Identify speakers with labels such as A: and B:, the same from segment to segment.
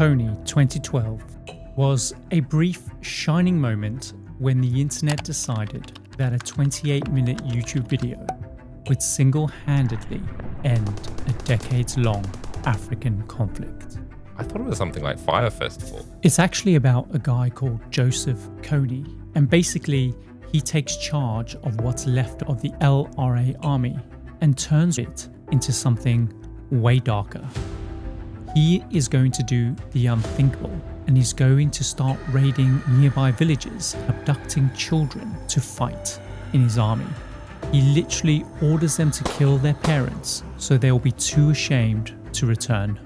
A: Kony 2012 was a brief shining moment when the internet decided that a 28-minute YouTube video would single-handedly end a decades-long African conflict.
B: I thought it was something like Fire Festival.
A: It's actually about a guy called Joseph Kony, and basically he takes charge of what's left of the LRA army and turns it into something way darker. He is going to do the unthinkable, and he's going to start raiding nearby villages, abducting children to fight in his army. He literally orders them to kill their parents so they'll be too ashamed to return.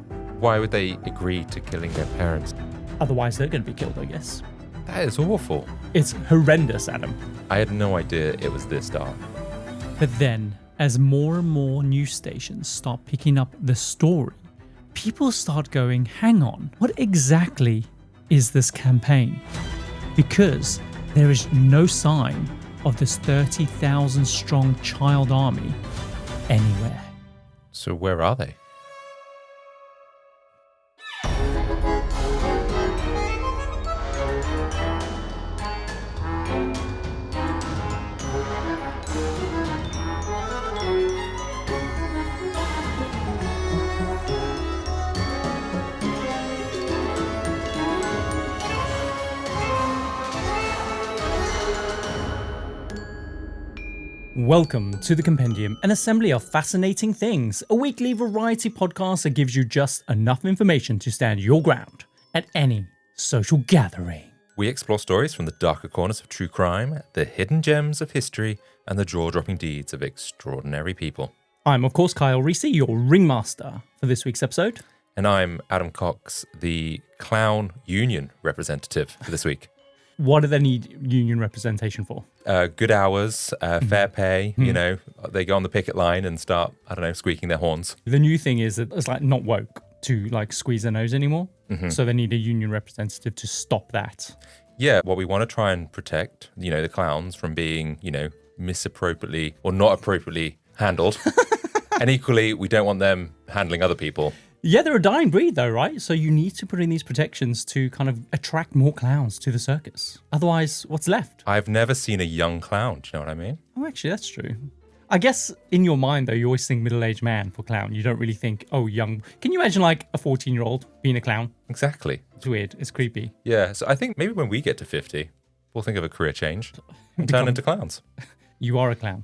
B: Why would they agree to killing their parents?
A: Otherwise they're going to be killed, I guess.
B: That is awful.
A: It's horrendous, Adam.
B: I had no idea it was this dark.
A: But then, as more and more news stations start picking up the story, people start going, hang on, what exactly is this campaign? Because there is no sign of this 30,000 strong child army anywhere.
B: So where are they?
A: Welcome to the Compendium, an assembly of fascinating things, a weekly variety podcast that gives you just enough information to stand your ground at any social gathering.
B: We explore stories from the darker corners of true crime, the hidden gems of history, and the jaw-dropping deeds of extraordinary people.
A: I'm, of course, Kyle Risi, your ringmaster for this week's episode.
B: And I'm Adam Cox, the clown union representative for this week.
A: What do they need union representation for?
B: Good hours, fair pay, you know, they go on the picket line and start, I don't know, squeaking their horns.
A: The new thing is that it's like not woke to like squeeze their nose anymore. So they need a union representative to stop that.
B: Yeah, well, we want to try and protect, you know, the clowns from being, you know, misappropriately or not appropriately handled. And equally, we don't want them handling other people.
A: Yeah, they're a dying breed though, right? So you need to put in these protections to kind of attract more clowns to the circus. Otherwise, what's left?
B: I've never seen a young clown, do you know what I mean?
A: Oh, actually, that's true. I guess in your mind, though, you always think middle-aged man for clown. You don't really think, oh, young. Can you imagine like a 14-year-old being a clown?
B: Exactly.
A: It's weird. It's creepy.
B: Yeah, so I think maybe when we get to 50, we'll think of a career change and turn into clowns.
A: You are a clown.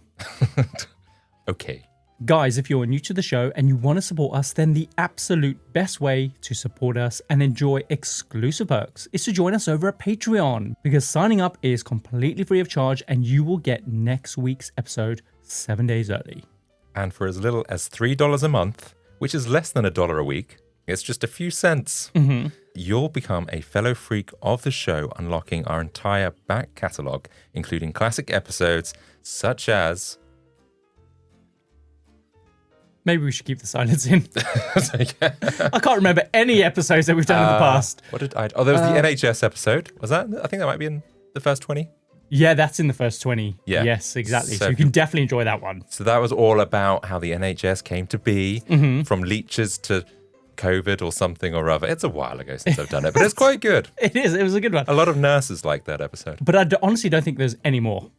B: Okay.
A: Guys, if you're new to the show and you want to support us, then the absolute best way to support us and enjoy exclusive perks is to join us over at Patreon, because signing up is completely free of charge and you will get next week's episode 7 days early.
B: And for as little as $3 a month, which is less than $1 a week, it's just a few cents, you'll become a fellow freak of the show, unlocking our entire back catalogue, including classic episodes such as...
A: Maybe we should keep the silence in. I can't remember any episodes that we've done in the past.
B: What did I... Oh, there was the NHS episode. Was that? I think that might be in the first 20.
A: Yeah, that's in the first 20.
B: Yeah.
A: Yes, exactly. So you can definitely enjoy that one.
B: So that was all about how the NHS came to be, from leeches to COVID or something or other. It's a while ago since I've done it, but it's quite good.
A: It is. It was a good one.
B: A lot of nurses like that episode.
A: But I honestly don't think there's any more.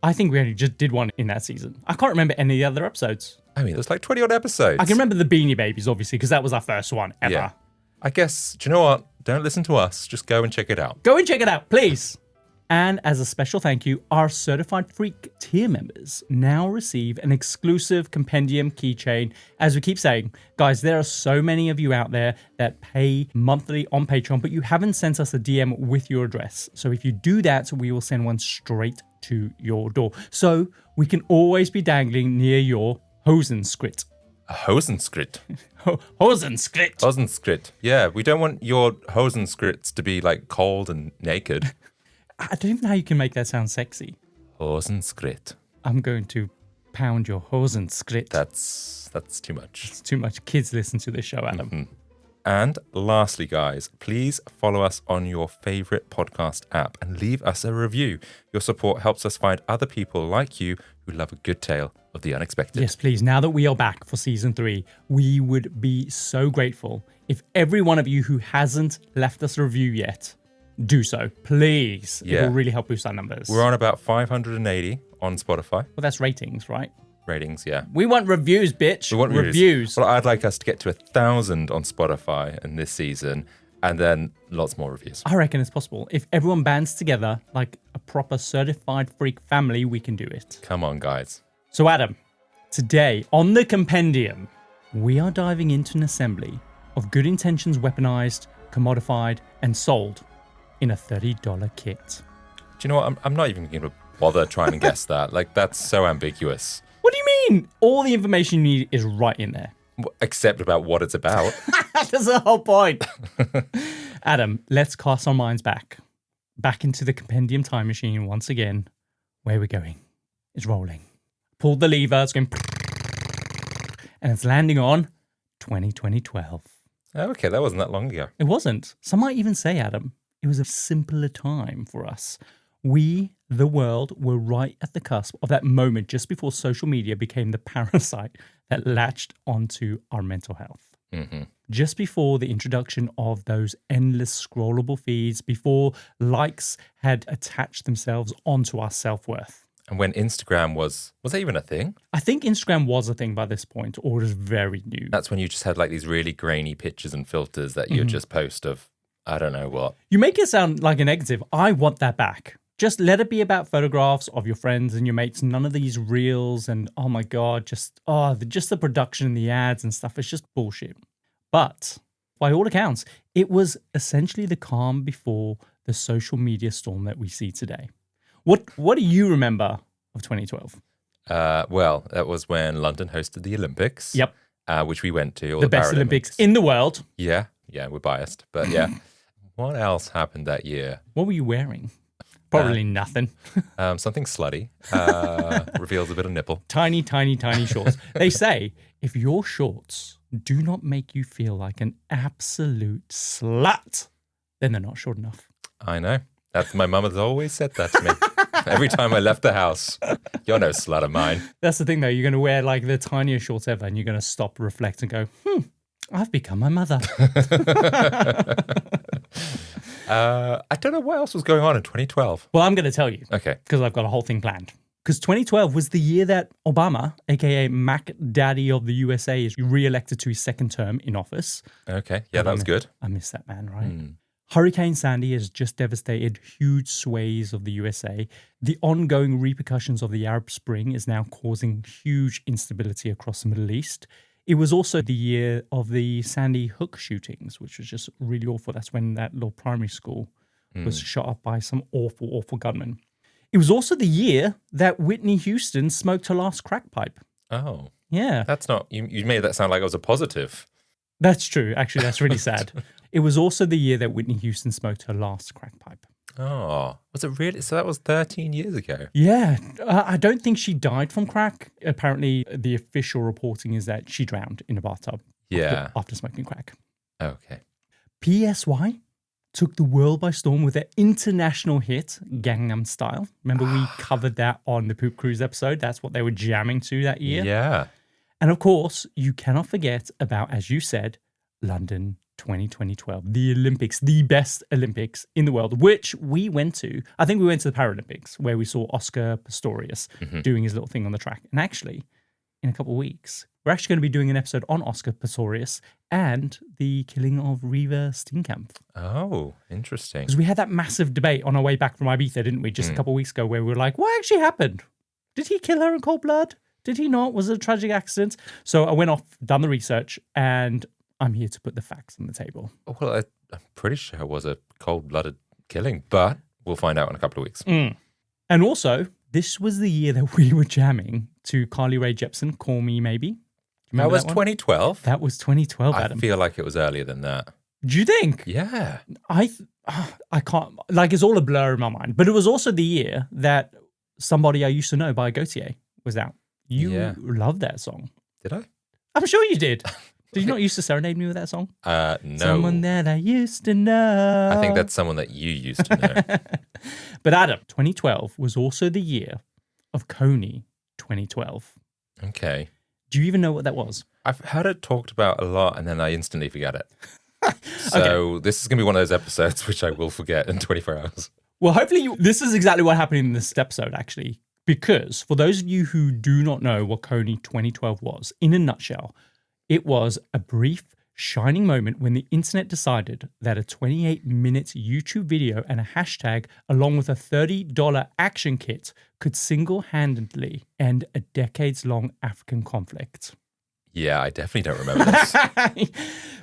A: I think we only just did one in that season. I can't remember any of the other episodes.
B: I mean, there's like 20 odd episodes.
A: I can remember the Beanie Babies, obviously, because that was our first one ever.
B: Yeah. I guess, do you know what? Don't listen to us. Just go and check it out.
A: Go and check it out, please. And as a special thank you, our Certified Freak tier members now receive an exclusive Compendium keychain. As we keep saying, guys, there are so many of you out there that pay monthly on Patreon, but you haven't sent us a DM with your address. So if you do that, we will send one straight to your door. So we can always be dangling near your Hosenskrit.
B: A Hosenskrit?
A: Hosenskrit.
B: Hosenskrit. Yeah, we don't want your Hosenskrits to be like cold and naked.
A: I don't even know how you can make that sound sexy.
B: Hosenskrit.
A: I'm going to pound your Hosenskrit.
B: That's too much.
A: It's too much. Kids listen to this show, Adam.
B: And lastly, guys, please follow us on your favorite podcast app and leave us a review. Your support helps us find other people like you who love a good tale of the unexpected.
A: Yes, please. Now that we are back for season 3, we would be so grateful if every one of you who hasn't left us a review yet, do so. Please.
B: Yeah.
A: It will really help boost our numbers.
B: We're on about 580 on Spotify.
A: Well, that's ratings, right?
B: Ratings, yeah.
A: We want reviews, bitch.
B: We want
A: reviews.
B: Well, I'd like us to get to 1,000 on Spotify in this season, and then lots more reviews.
A: I reckon it's possible. If everyone bands together like a proper certified freak family, we can do it.
B: Come on, guys.
A: So, Adam, today on the Compendium, we are diving into an assembly of good intentions weaponized, commodified, and sold in a $30 kit.
B: Do you know what? I'm not even going to bother trying to guess that. Like, that's so ambiguous.
A: What do you mean? All the information you need is right in there.
B: Except about what it's about.
A: That's the whole point. Adam, let's cast our minds back into the Compendium time machine once again. Where we're going. It's rolling. Pulled the lever, it's going, and it's landing on 2012.
B: Okay, that wasn't that long ago.
A: It wasn't. Some might even say, Adam, it was a simpler time for us. We, the world, were right at the cusp of that moment just before social media became the parasite that latched onto our mental health.
B: Mm-hmm.
A: Just before the introduction of those endless scrollable feeds, before likes had attached themselves onto our self-worth.
B: And when Instagram was that even a thing?
A: I think Instagram was a thing by this point, or it was very new.
B: That's when you just had like these really grainy pictures and filters that you'd just post of, I don't know what.
A: You make it sound like a negative. I want that back. Just let it be about photographs of your friends and your mates. None of these reels and, oh my God, just the production and the ads and stuff. It's just bullshit. But by all accounts, it was essentially the calm before the social media storm that we see today. What do you remember of 2012?
B: Well, that was when London hosted the Olympics.
A: Yep.
B: Which we went to. Or
A: the best Olympics in the world.
B: Yeah, we're biased. But yeah. What else happened that year?
A: What were you wearing? Probably nothing.
B: Something slutty. Reveals a bit of nipple.
A: Tiny, tiny, tiny shorts. They say if your shorts do not make you feel like an absolute slut, then they're not short enough.
B: I know. My mum has always said that to me. Every time I left the house. You're no slut of mine.
A: That's the thing, though. You're going to wear like the tiniest shorts ever, and you're going to stop, reflect, and go, I've become my mother.
B: I don't know what else was going on in 2012.
A: Well, I'm going to tell you.
B: Okay.
A: Because I've got a whole thing planned. Because 2012 was the year that Obama, a.k.a. Mac Daddy of the USA, is re-elected to his second term in office.
B: Okay. Yeah, that was good.
A: I miss that man, right? Hurricane Sandy has just devastated huge swathes of the USA. The ongoing repercussions of the Arab Spring is now causing huge instability across the Middle East. It was also the year of the Sandy Hook shootings, which was just really awful. That's when that little primary school was shot up by some awful, awful gunmen. It was also the year that Whitney Houston smoked her last crack pipe.
B: Oh.
A: Yeah.
B: That's not... You made that sound like it was a positive.
A: That's true. Actually, that's really sad. It was also the year that Whitney Houston smoked her last crack pipe.
B: Oh. Was it really? So that was 13 years ago?
A: Yeah. I don't think she died from crack. Apparently, the official reporting is that she drowned in a bathtub after smoking crack.
B: Okay.
A: PSY took the world by storm with their international hit, Gangnam Style. Remember we covered that on the Poop Cruise episode? That's what they were jamming to that year.
B: Yeah.
A: And of course, you cannot forget about, as you said, London 2012, the Olympics, the best Olympics in the world, which we went to. I think we went to the Paralympics where we saw Oscar Pistorius doing his little thing on the track. And actually, in a couple of weeks, we're actually going to be doing an episode on Oscar Pistorius and the killing of Riva Steenkamp.
B: Oh, interesting.
A: Because we had that massive debate on our way back from Ibiza, didn't we? Just a couple of weeks ago where we were like, what actually happened? Did he kill her in cold blood? Did he not? Was it a tragic accident? So I went off, done the research, and I'm here to put the facts on the table.
B: Well, I'm pretty sure it was a cold-blooded killing, but we'll find out in a couple of weeks.
A: And also, this was the year that we were jamming to Carly Rae Jepsen, Call Me Maybe.
B: That was 2012?
A: That was 2012,
B: I
A: Adam.
B: feel like it was earlier than that.
A: Do you think?
B: Yeah.
A: I can't, like, it's all a blur in my mind. But it was also the year that Somebody I Used to Know by Gautier was out. You loved that song.
B: Did I?
A: I'm sure you did. Did you not used to serenade me with that song?
B: No.
A: Someone that I used to know.
B: I think that's someone that you used to know.
A: But Adam, 2012 was also the year of Kony
B: 2012. Okay.
A: Do you even know what that was?
B: I've heard it talked about a lot and then I instantly forget it. So This is going to be one of those episodes which I will forget in 24 hours.
A: Well, hopefully this is exactly what happened in this episode, actually. Because for those of you who do not know what Kony 2012 was, in a nutshell, it was a brief, shining moment when the internet decided that a 28-minute YouTube video and a hashtag, along with a $30 action kit, could single-handedly end a decades-long African conflict.
B: Yeah, I definitely don't remember this.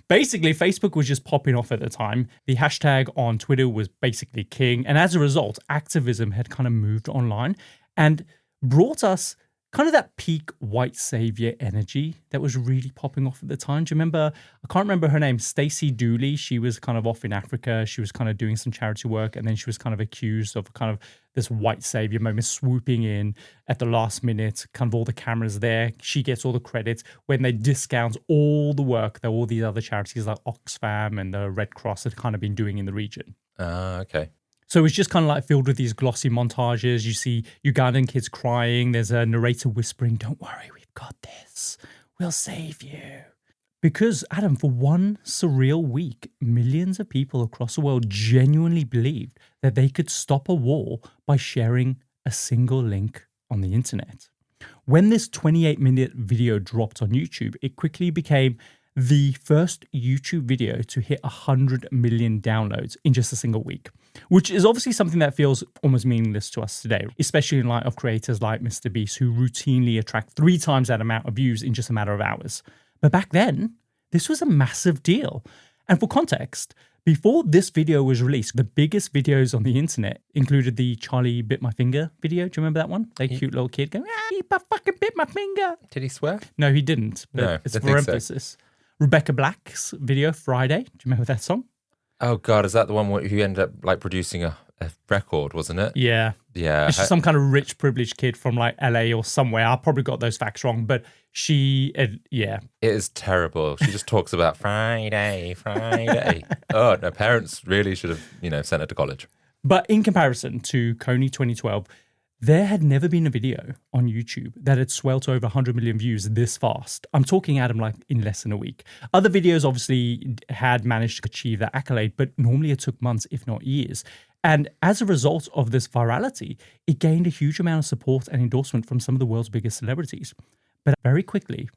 A: Basically, Facebook was just popping off at the time. The hashtag on Twitter was basically king. And as a result, activism had kind of moved online and brought us kind of that peak white savior energy that was really popping off at the time. Do you remember? I can't remember her name. Stacey Dooley. She was kind of off in Africa. She was kind of doing some charity work, and then she was kind of accused of kind of this white savior moment, swooping in at the last minute. Kind of all the cameras there. She gets all the credit when they discount all the work that all these other charities like Oxfam and the Red Cross had kind of been doing in the region.
B: Okay.
A: So it's just kind of like filled with these glossy montages. You see Ugandan kids crying. There's a narrator whispering, "Don't worry, we've got this. We'll save you." Because, Adam, for one surreal week, millions of people across the world genuinely believed that they could stop a war by sharing a single link on the internet. When this 28-minute video dropped on YouTube, it quickly became the first YouTube video to hit 100 million downloads in just a single week, which is obviously something that feels almost meaningless to us today, especially in light of creators like Mr. Beast, who routinely attract 3 times that amount of views in just a matter of hours. But back then, this was a massive deal. And for context, before this video was released, the biggest videos on the internet included the Charlie bit my finger video. Do you remember that one? That cute little kid going, he fucking bit my finger.
B: Did he swear?
A: No, he didn't. But
B: No,
A: it's
B: I
A: for
B: think
A: emphasis.
B: so.
A: Rebecca Black's video, Friday. Do you remember that song?
B: Oh, God. Is that the one where he ended up like producing a record, wasn't it?
A: Yeah.
B: Yeah.
A: It's just some kind of rich, privileged kid from like LA or somewhere. I probably got those facts wrong, but yeah.
B: It is terrible. She just talks about Friday. Oh, no, parents really should have, sent her to college.
A: But in comparison to Kony 2012, there had never been a video on YouTube that had swelled to over 100 million views this fast. I'm talking, Adam, like in less than a week. Other videos obviously had managed to achieve that accolade, but normally it took months, if not years. And as a result of this virality, it gained a huge amount of support and endorsement from some of the world's biggest celebrities. But very quickly,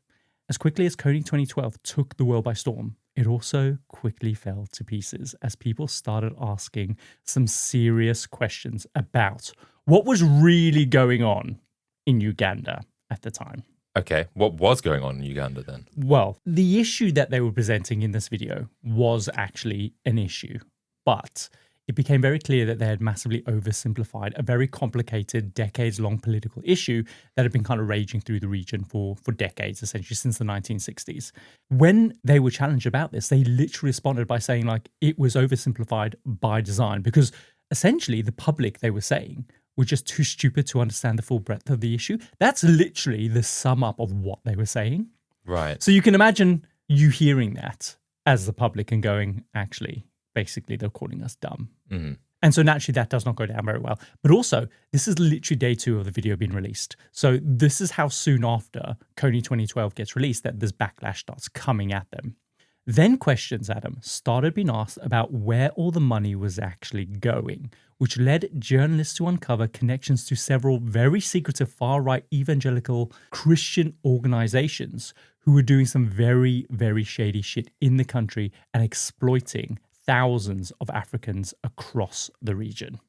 A: as Kony 2012 took the world by storm, it also quickly fell to pieces as people started asking some serious questions about what was really going on in Uganda at the time.
B: Okay, what was going on in Uganda then?
A: Well, the issue that they were presenting in this video was actually an issue, but it became very clear that they had massively oversimplified a very complicated, decades-long political issue that had been kind of raging through the region for decades, essentially since the 1960s. When they were challenged about this, they literally responded by saying, like, it was oversimplified by design, because essentially the public, they were saying, were just too stupid to understand the full breadth of the issue. That's literally the sum up of what they were saying.
B: Right.
A: So you can imagine you hearing that as the public and going, actually, basically, they're calling us dumb.
B: Mm-hmm.
A: And so naturally, that does not go down very well. But also, this is literally day 2 of the video being released. So this is how soon after Kony 2012 gets released that this backlash starts coming at them. Then questions, Adam, started being asked about where all the money was actually going, which led journalists to uncover connections to several very secretive far-right evangelical Christian organizations who were doing some very, very shady shit in the country and exploiting thousands of Africans across the region.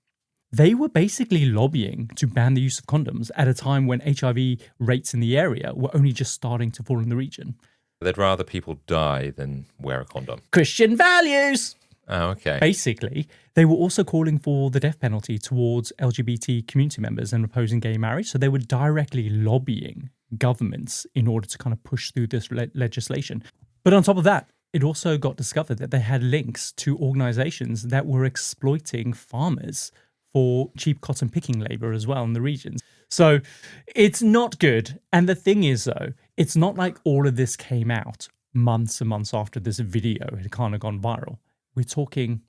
A: They were basically lobbying to ban the use of condoms at a time when HIV rates in the area were only just starting to fall in the region.
B: They'd rather people die than wear a condom.
A: Christian values!
B: Oh, okay.
A: Basically, they were also calling for the death penalty towards LGBT community members and opposing gay marriage. So they were directly lobbying governments in order to kind of push through this legislation. But on top of that, it also got discovered that they had links to organizations that were exploiting farmers for cheap cotton picking labor as well in the regions. So it's not good. And the thing is, though, it's not like all of this came out months and months after this video had kind of gone viral. We're talking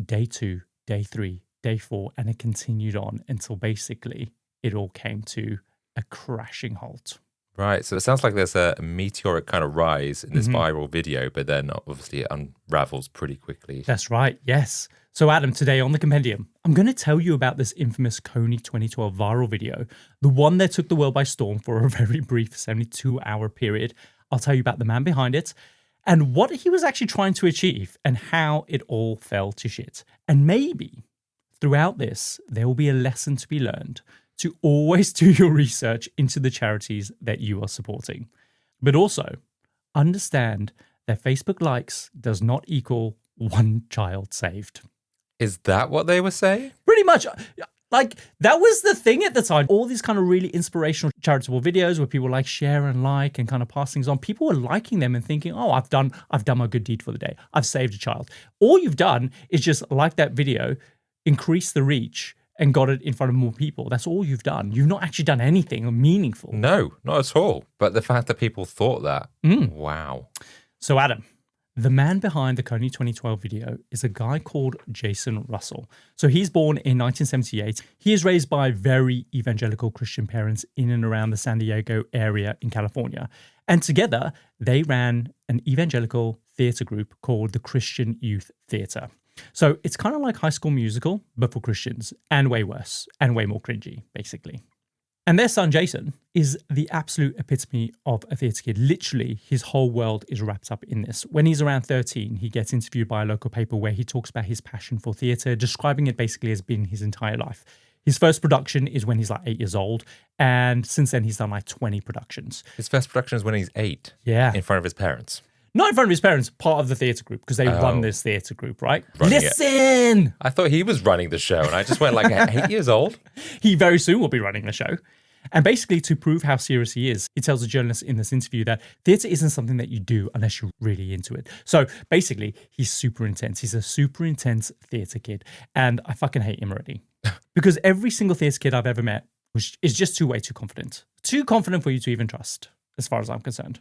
A: day 2, day 3, day 4, and it continued on until basically it all came to a crashing halt.
B: Right. So it sounds like there's a meteoric kind of rise in this viral video, but then obviously it unravels pretty quickly.
A: That's right. Yes. So Adam, today on the Compendium, I'm going to tell you about this infamous Kony 2012 viral video, the one that took the world by storm for a very brief 72-hour period. I'll tell you about the man behind it and what he was actually trying to achieve and how it all fell to shit. And maybe throughout this, there will be a lesson to be learned to always do your research into the charities that you are supporting. But also, understand that Facebook likes does not equal one child saved.
B: Is that what they were saying?
A: Pretty much. Like, that was the thing at the time. All these kind of really inspirational charitable videos where people like share and like and kind of pass things on. People were liking them and thinking, oh, I've done my good deed for the day. I've saved a child. All you've done is just like that video, increase the reach, and got it in front of more people. That's all you've done. You've not actually done anything meaningful.
B: No, not at all. But the fact that people thought that, wow.
A: So Adam, the man behind the Kony 2012 video is a guy called Jason Russell. So he's born in 1978. He is raised by very evangelical Christian parents in and around the San Diego area in California. And together, they ran an evangelical theater group called the Christian Youth Theater. So it's kind of like High School Musical, but for Christians, and way worse, and way more cringy, basically. And their son, Jason, is the absolute epitome of a theatre kid. Literally, his whole world is wrapped up in this. When he's around 13, he gets interviewed by a local paper where he talks about his passion for theatre, describing it basically as being his entire life. His first production is when he's like 8 years old, and since then he's done like 20 productions.
B: His first production is when he's 8?
A: Yeah.
B: In front of his parents?
A: Not in front of his parents, part of the theatre group, because they run this theatre group, right?
B: Listen! I thought he was running the show, and I just went like, 8 years old?
A: He very soon will be running the show. And basically, to prove how serious he is, he tells a journalist in this interview that theatre isn't something that you do unless you're really into it. So basically, he's super intense. He's a super intense theatre kid. And I fucking hate him already. Because every single theatre kid I've ever met is just way too confident. Too confident for you to even trust, as far as I'm concerned.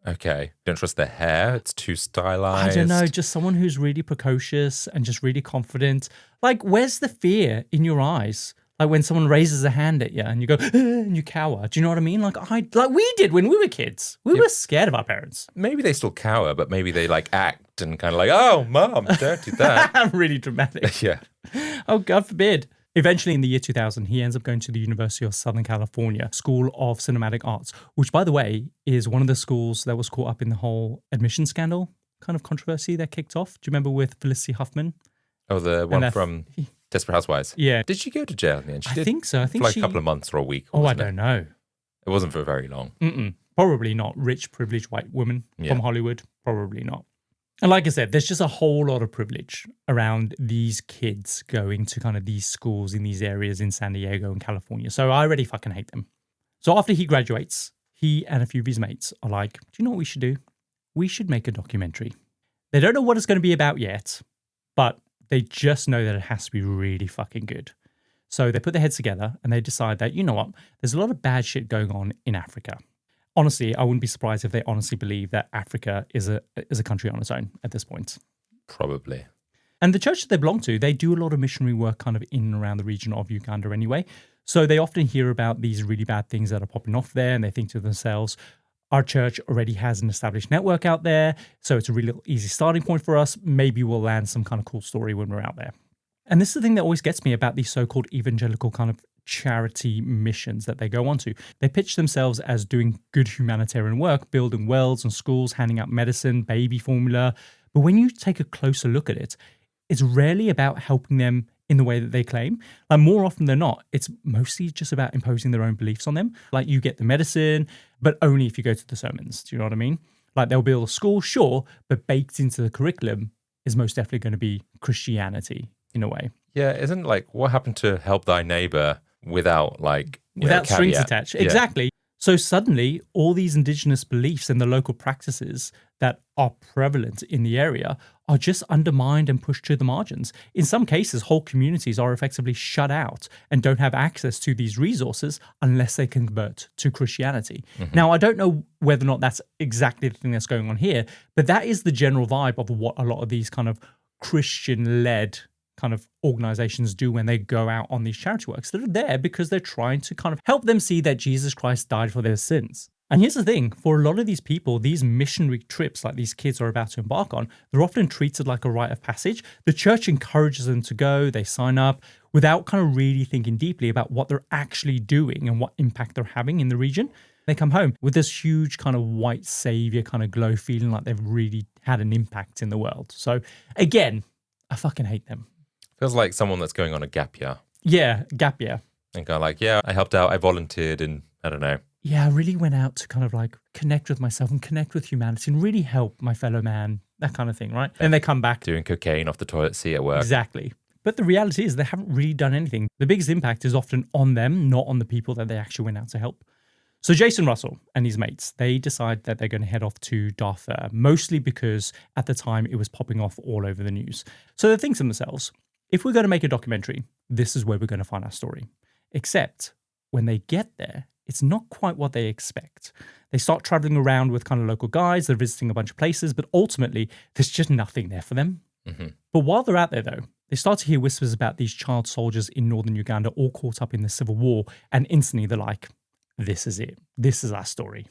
B: Okay. Don't trust their hair. It's too stylized.
A: I don't know. Just someone who's really precocious and just really confident. Like, where's the fear in your eyes? Like when someone raises a hand at you and you go, and you cower. Do you know what I mean? Like we did when we were kids. We were scared of our parents.
B: Maybe they still cower, but maybe they like act and kind of like, oh, mom, don't do that.
A: Really dramatic.
B: Yeah.
A: Oh, God forbid. Eventually, in the year 2000, he ends up going to the University of Southern California School of Cinematic Arts, which, by the way, is one of the schools that was caught up in the whole admission scandal kind of controversy that kicked off. Do you remember with Felicity Huffman?
B: Oh, the one from Desperate Housewives?
A: Yeah.
B: Did she go to jail in the end?
A: I think so. I think
B: for like a couple of months or a week.
A: Oh, I don't know.
B: It wasn't for very long.
A: Probably not. Rich, privileged white woman from Hollywood. Probably not. And like I said, there's just a whole lot of privilege around these kids going to kind of these schools in these areas in San Diego and California. So I already fucking hate them. So after he graduates, he and a few of his mates are like, do you know what we should do? We should make a documentary. They don't know what it's going to be about yet, but they just know that it has to be really fucking good. So they put their heads together and they decide that, you know what, there's a lot of bad shit going on in Africa. Honestly, I wouldn't be surprised if they honestly believe that Africa is a country on its own at this point.
B: Probably.
A: And the church that they belong to, they do a lot of missionary work kind of in and around the region of Uganda anyway. So they often hear about these really bad things that are popping off there and they think to themselves, our church already has an established network out there, so it's a really easy starting point for us. Maybe we'll land some kind of cool story when we're out there. And this is the thing that always gets me about these so-called evangelical kind of charity missions that they go on to. They pitch themselves as doing good humanitarian work, building wells and schools, handing out medicine, baby formula. But when you take a closer look at it, it's rarely about helping them in the way that they claim. Like more often than not, it's mostly just about imposing their own beliefs on them. Like you get the medicine, but only if you go to the sermons. Do you know what I mean? Like they'll build a school, sure, but baked into the curriculum is most definitely going to be Christianity in a way.
B: Yeah, isn't like what happened to help thy neighbor without
A: strings attached?
B: Yeah.
A: Exactly. So suddenly all these indigenous beliefs and the local practices that are prevalent in the area are just undermined and pushed to the margins. In some cases, whole communities are effectively shut out and don't have access to these resources unless they convert to Christianity. Mm-hmm. Now, I don't know whether or not that's exactly the thing that's going on here, but that is the general vibe of what a lot of these kind of Christian-led kind of organizations do when they go out on these charity works. They're there because they're trying to kind of help them see that Jesus Christ died for their sins. And here's the thing, for a lot of these people, these missionary trips like these kids are about to embark on, they're often treated like a rite of passage. The church encourages them to go, they sign up without kind of really thinking deeply about what they're actually doing and what impact they're having in the region. They come home with this huge kind of white savior kind of glow, feeling like they've really had an impact in the world. So again, I fucking hate them.
B: Feels like someone that's going on a gap year.
A: Yeah, gap year.
B: And go like, yeah, I helped out, I volunteered, and I don't know.
A: Yeah, I really went out to kind of like connect with myself and connect with humanity and really help my fellow man, that kind of thing, right? And they come back.
B: Doing cocaine off the toilet seat at work.
A: Exactly. But the reality is they haven't really done anything. The biggest impact is often on them, not on the people that they actually went out to help. So Jason Russell and his mates, they decide that they're going to head off to Darfur, mostly because at the time it was popping off all over the news. So they think to themselves, if we're going to make a documentary, this is where we're going to find our story. Except when they get there, it's not quite what they expect. They start traveling around with kind of local guides, they're visiting a bunch of places, but ultimately there's just nothing there for them. Mm-hmm. But while they're out there though, they start to hear whispers about these child soldiers in northern Uganda all caught up in the civil war, and instantly they're like, this is it. This is our story.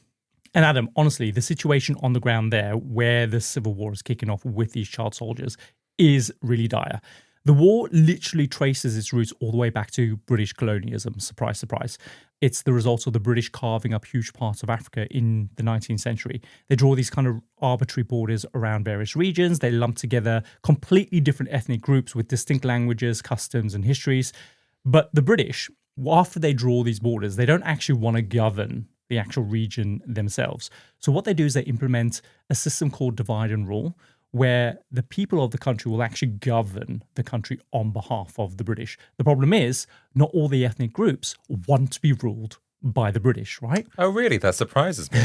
A: And Adam, honestly, the situation on the ground there where the civil war is kicking off with these child soldiers is really dire. The war literally traces its roots all the way back to British colonialism. Surprise, surprise. It's the result of the British carving up huge parts of Africa in the 19th century. They draw these kind of arbitrary borders around various regions. They lump together completely different ethnic groups with distinct languages, customs, and histories. But the British, after they draw these borders, they don't actually want to govern the actual region themselves. So what they do is they implement a system called divide and rule, where the people of the country will actually govern the country on behalf of the British. The problem is, not all the ethnic groups want to be ruled by the British, right?
B: Oh, really? That surprises me.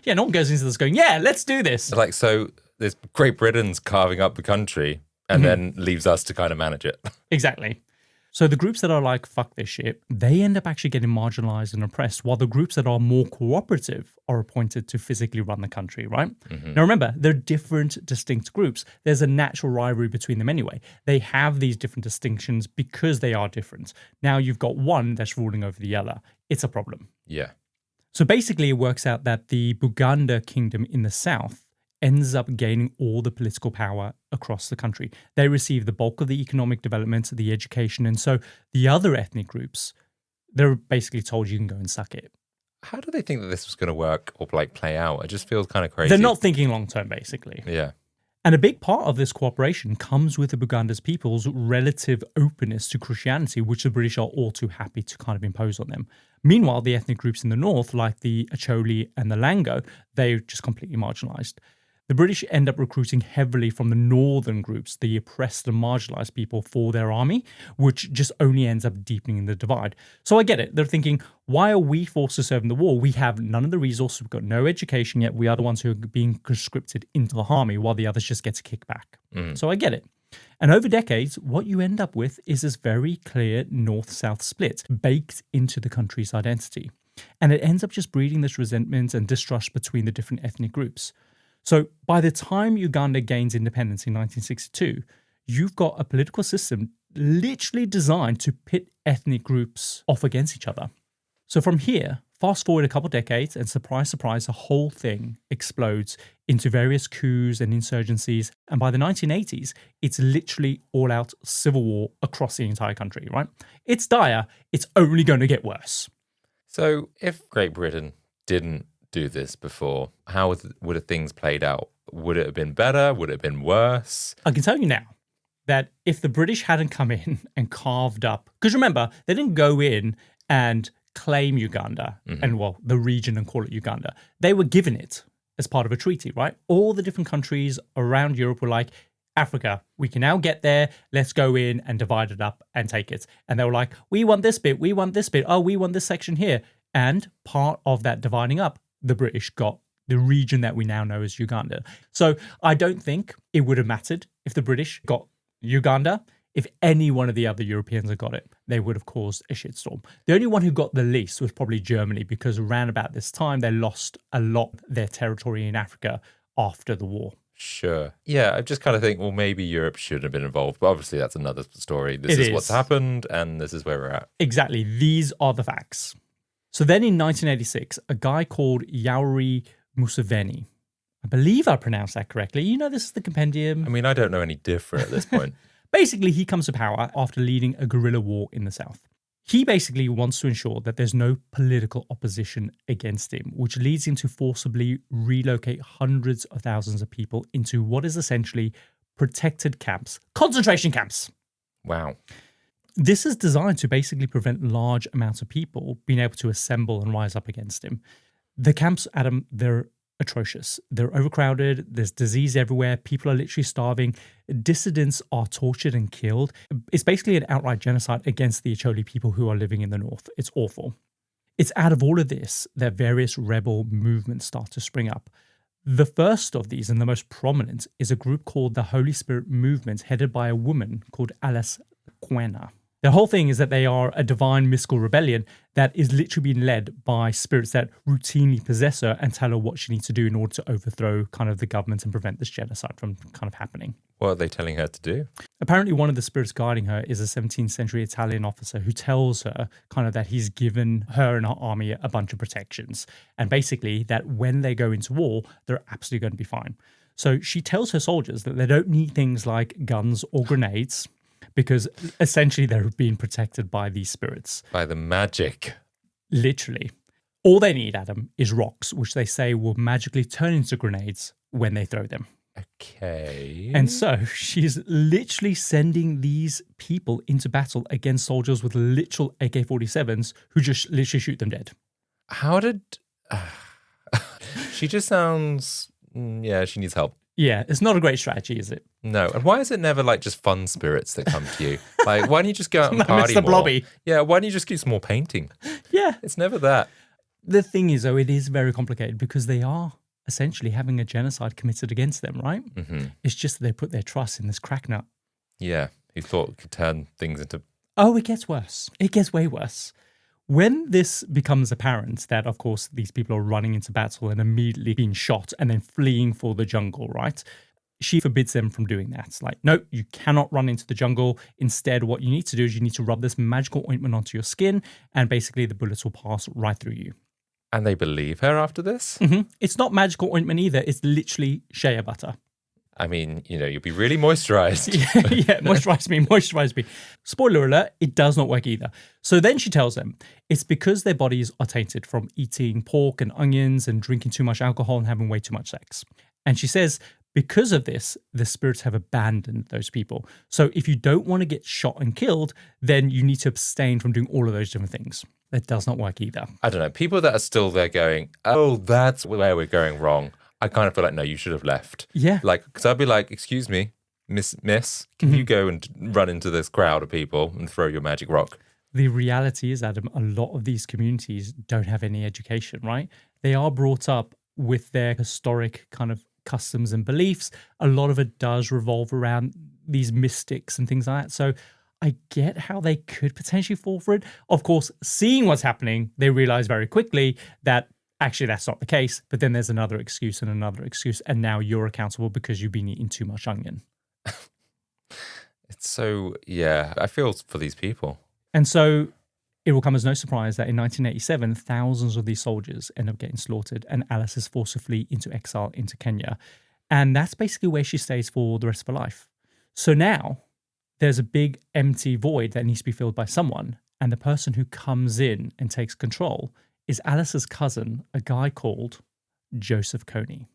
A: Yeah, no one goes into this going, yeah, let's do this.
B: Like, so there's Great Britain's carving up the country and then leaves us to kind of manage it.
A: Exactly. So the groups that are like, fuck this shit, they end up actually getting marginalized and oppressed, while the groups that are more cooperative are appointed to physically run the country, right? Mm-hmm. Now remember, they're different, distinct groups. There's a natural rivalry between them anyway. They have these different distinctions because they are different. Now you've got one that's ruling over the other. It's a problem.
B: Yeah.
A: So basically it works out that the Buganda kingdom in the south ends up gaining all the political power across the country. They receive the bulk of the economic development, the education, and so the other ethnic groups, they're basically told you can go and suck it.
B: How do they think that this was going to work or like play out? It just feels kind of crazy.
A: They're not thinking long term, basically.
B: Yeah.
A: And a big part of this cooperation comes with the Buganda's people's relative openness to Christianity, which the British are all too happy to kind of impose on them. Meanwhile, the ethnic groups in the north, like the Acholi and the Lango, they're just completely marginalized. The British end up recruiting heavily from the northern groups, the oppressed and marginalized people, for their army, which just only ends up deepening the divide. So I get it. They're thinking, why are we forced to serve in the war? We have none of the resources. We've got no education yet. We are the ones who are being conscripted into the army while the others just get to kick back. So I get it. And over decades, what you end up with is this very clear north-south split baked into the country's identity. And it ends up just breeding this resentment and distrust between the different ethnic groups. So by the time Uganda gains independence in 1962, you've got a political system literally designed to pit ethnic groups off against each other. So from here, fast forward a couple decades, and surprise, surprise, the whole thing explodes into various coups and insurgencies. And by the 1980s, it's literally all-out civil war across the entire country, right? It's dire. It's only going to get worse.
B: So if Great Britain didn't do this before, how would have things played out? Would it have been better? Would it have been worse?
A: I can tell you now that if the British hadn't come in and carved up, because remember, they didn't go in and claim Uganda and, well, the region and call it Uganda. They were given it as part of a treaty, right? All the different countries around Europe were like, Africa, we can now get there. Let's go in and divide it up and take it. And they were like, we want this bit. We want this bit. Oh, we want this section here. And part of that dividing up, the British got the region that we now know as Uganda. So I don't think it would have mattered if the British got Uganda. If any one of the other Europeans had got it, they would have caused a shitstorm. The only one who got the least was probably Germany, because around about this time, they lost a lot of their territory in Africa after the war.
B: Sure. Yeah, I just kind of think, well, maybe Europe should have been involved. But obviously, that's another story. This is what's happened, and this is where we're at.
A: Exactly. These are the facts. So then in 1986, a guy called Yauri Museveni, I believe I pronounced that correctly. You know, this is the Compendium.
B: I mean, I don't know any different at this point.
A: Basically, he comes to power after leading a guerrilla war in the south. He basically wants to ensure that there's no political opposition against him, which leads him to forcibly relocate hundreds of thousands of people into what is essentially protected camps, concentration camps.
B: Wow.
A: This is designed to basically prevent large amounts of people being able to assemble and rise up against him. The camps, Adam, they're atrocious. They're overcrowded. There's disease everywhere. People are literally starving. Dissidents are tortured and killed. It's basically an outright genocide against the Acholi people who are living in the north. It's awful. It's out of all of this that various rebel movements start to spring up. The first of these, and the most prominent, is a group called the Holy Spirit Movement, headed by a woman called Alice Kwena. The whole thing is that they are a divine mystical rebellion that is literally being led by spirits that routinely possess her and tell her what she needs to do in order to overthrow kind of the government and prevent this genocide from kind of happening.
B: What are they telling her to do?
A: Apparently, one of the spirits guiding her is a 17th century Italian officer who tells her kind of that he's given her and her army a bunch of protections. And basically that when they go into war, they're absolutely going to be fine. So she tells her soldiers that they don't need things like guns or grenades, because essentially they're being protected by these spirits.
B: By the magic.
A: Literally. All they need, Adam, is rocks, which they say will magically turn into grenades when they throw them.
B: Okay.
A: And so she's literally sending these people into battle against soldiers with literal AK-47s who just literally shoot them dead.
B: How did... she just sounds... Yeah, she needs help.
A: Yeah, it's not a great strategy, is it?
B: No. And why is it never like just fun spirits that come to you? Like, why don't you just go out and party
A: Mr.
B: more?
A: Blobby.
B: Yeah, why don't you just do some more painting?
A: Yeah.
B: It's never that.
A: The thing is, though, it is very complicated because they are essentially having a genocide committed against them, right?
B: Mm-hmm.
A: It's just that they put their trust in this cracknut.
B: Yeah, who thought could turn things into...
A: Oh, it gets worse. It gets way worse. When this becomes apparent that, of course, these people are running into battle and immediately being shot and then fleeing for the jungle, right? She forbids them from doing that. It's like, no, you cannot run into the jungle. Instead, what you need to do is you need to rub this magical ointment onto your skin and basically the bullets will pass right through you.
B: And they believe her after this?
A: Mm-hmm. It's not magical ointment either. It's literally shea butter.
B: I mean, you know, you'll be really moisturized.
A: Yeah, moisturize me. Spoiler alert, it does not work either. So then she tells them it's because their bodies are tainted from eating pork and onions and drinking too much alcohol and having way too much sex. And she says, because of this, the spirits have abandoned those people. So if you don't want to get shot and killed, then you need to abstain from doing all of those different things. That does not work either.
B: I don't know. People that are still there going, oh, that's where we're going wrong. I kind of feel like, no, you should have left.
A: Yeah.
B: Like, because I'd be like, excuse me, miss, can you go and run into this crowd of people and throw your magic rock?
A: The reality is, Adam, a lot of these communities don't have any education, right? They are brought up with their historic kind of customs and beliefs. A lot of it does revolve around these mystics and things like that. So I get how they could potentially fall for it. Of course, seeing what's happening, they realize very quickly that actually that's not the case. But then there's another excuse and another excuse. And now you're accountable because you've been eating too much onion.
B: It's so, yeah, I feel for these people.
A: And so it will come as no surprise that in 1987, thousands of these soldiers end up getting slaughtered and Alice is forced to flee into exile into Kenya. And that's basically where she stays for the rest of her life. So now there's a big empty void that needs to be filled by someone. And the person who comes in and takes control is Alice's cousin, a guy called Joseph Kony.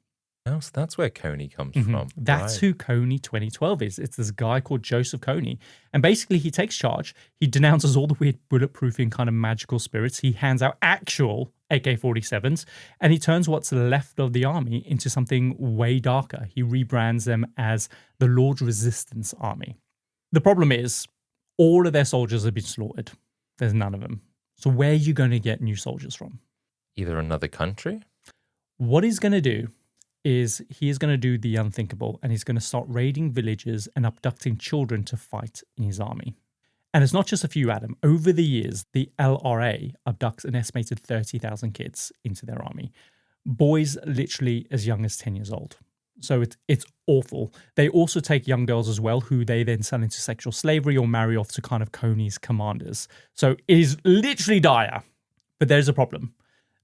B: Oh, so that's where Kony comes from.
A: That's who Kony 2012 is. It's this guy called Joseph Kony. And basically he takes charge. He denounces all the weird bulletproofing kind of magical spirits. He hands out actual AK-47s and he turns what's left of the army into something way darker. He rebrands them as the Lord's Resistance Army. The problem is all of their soldiers have been slaughtered. There's none of them. So where are you going to get new soldiers from?
B: Either another country?
A: What he's going to do is he is going to do the unthinkable and he's going to start raiding villages and abducting children to fight in his army. And it's not just a few, Adam. Over the years, the LRA abducts an estimated 30,000 kids into their army. Boys literally as young as 10 years old. So it's awful. They also take young girls as well, who they then sell into sexual slavery or marry off to kind of Kony's commanders. So it is literally dire. But there's a problem.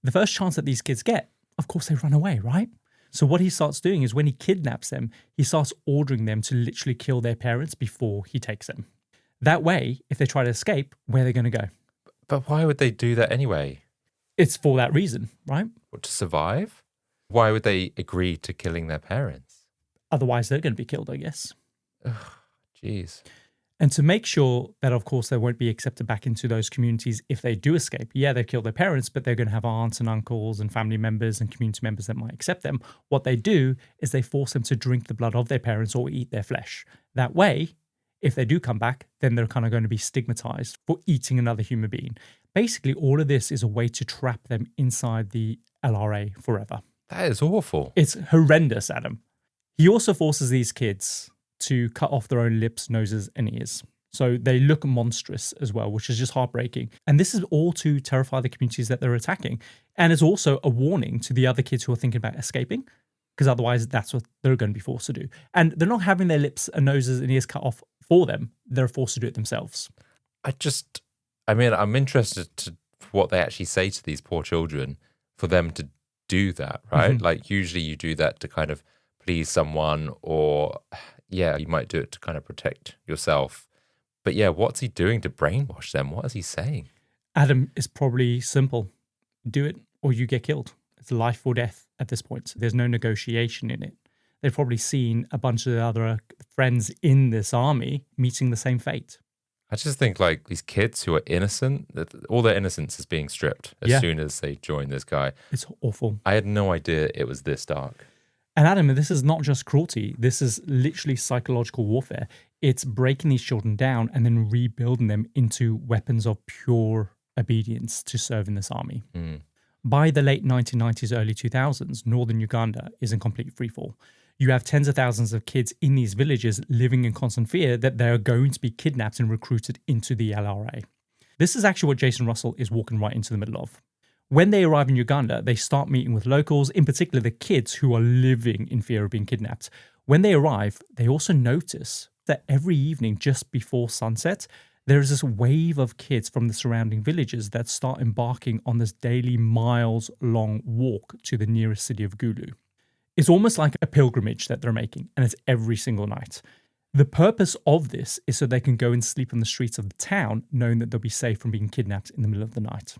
A: The first chance that these kids get, of course, they run away, right? So what he starts doing is when he kidnaps them, he starts ordering them to literally kill their parents before he takes them. That way, if they try to escape, where are they going to go?
B: But why would they do that anyway?
A: It's for that reason, right?
B: What, to survive? Why would they agree to killing their parents?
A: Otherwise, they're going to be killed, I guess.
B: Ugh, jeez.
A: And to make sure that, of course, they won't be accepted back into those communities if they do escape. Yeah, they've killed their parents, but they're going to have aunts and uncles and family members and community members that might accept them. What they do is they force them to drink the blood of their parents or eat their flesh. That way, if they do come back, then they're kind of going to be stigmatized for eating another human being. Basically, all of this is a way to trap them inside the LRA forever.
B: That is awful.
A: It's horrendous, Adam. He also forces these kids to cut off their own lips, noses, and ears. So they look monstrous as well, which is just heartbreaking. And this is all to terrify the communities that they're attacking. And it's also a warning to the other kids who are thinking about escaping, because otherwise that's what they're going to be forced to do. And they're not having their lips and noses and ears cut off for them. They're forced to do it themselves.
B: I'm interested to what they actually say to these poor children for them to do that, right?
A: Mm-hmm.
B: Like usually you do that to kind of please someone, or yeah, you might do it to kind of protect yourself. But yeah, what's he doing to brainwash them? What is he saying?
A: Adam, is probably simple. Do it or you get killed. It's life or death at this point. There's no negotiation in it. They've probably seen a bunch of other friends in this army meeting the same fate.
B: I just think like these kids who are innocent, all their innocence is being stripped as soon as they join this guy.
A: It's awful.
B: I had no idea it was this dark.
A: And Adam, this is not just cruelty. This is literally psychological warfare. It's breaking these children down and then rebuilding them into weapons of pure obedience to serve in this army.
B: Mm.
A: By the late 1990s, early 2000s, northern Uganda is in complete freefall. You have tens of thousands of kids in these villages living in constant fear that they're going to be kidnapped and recruited into the LRA. This is actually what Jason Russell is walking right into the middle of. When they arrive in Uganda, they start meeting with locals, in particular the kids who are living in fear of being kidnapped. When they arrive, they also notice that every evening just before sunset, there is this wave of kids from the surrounding villages that start embarking on this daily miles-long walk to the nearest city of Gulu. It's almost like a pilgrimage that they're making, and it's every single night. The purpose of this is so they can go and sleep on the streets of the town, knowing that they'll be safe from being kidnapped in the middle of the night.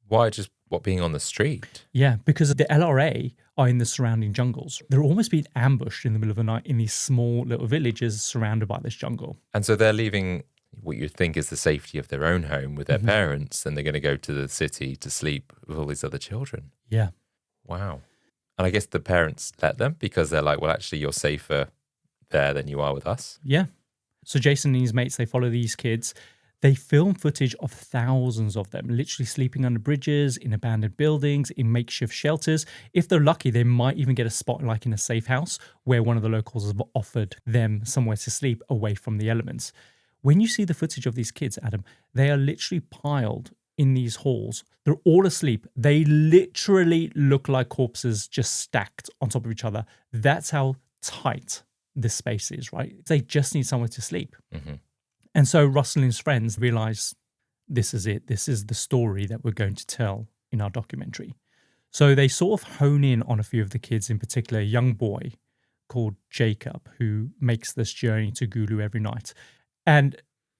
B: Why just being on the street?
A: Yeah, because the LRA are in the surrounding jungles. They're almost being ambushed in the middle of the night in these small little villages surrounded by this jungle.
B: And so they're leaving what you'd think is the safety of their own home with their parents, and they're going to go to the city to sleep with all these other children.
A: Yeah.
B: Wow. And I guess the parents let them because they're like, well, actually, you're safer there than you are with us.
A: Yeah. So Jason and his mates, they follow these kids. They film footage of thousands of them, literally sleeping under bridges, in abandoned buildings, in makeshift shelters. If they're lucky, they might even get a spot like in a safe house where one of the locals has offered them somewhere to sleep away from the elements. When you see the footage of these kids, Adam, they are literally piled in these halls. They're all asleep. They literally look like corpses just stacked on top of each other. That's how tight this space is, right? They just need somewhere to sleep.
B: Mm-hmm.
A: And so Russell and his friends realize this is it. This is the story that we're going to tell in our documentary. So they sort of hone in on a few of the kids, in particular a young boy called Jacob, who makes this journey to Gulu every night. And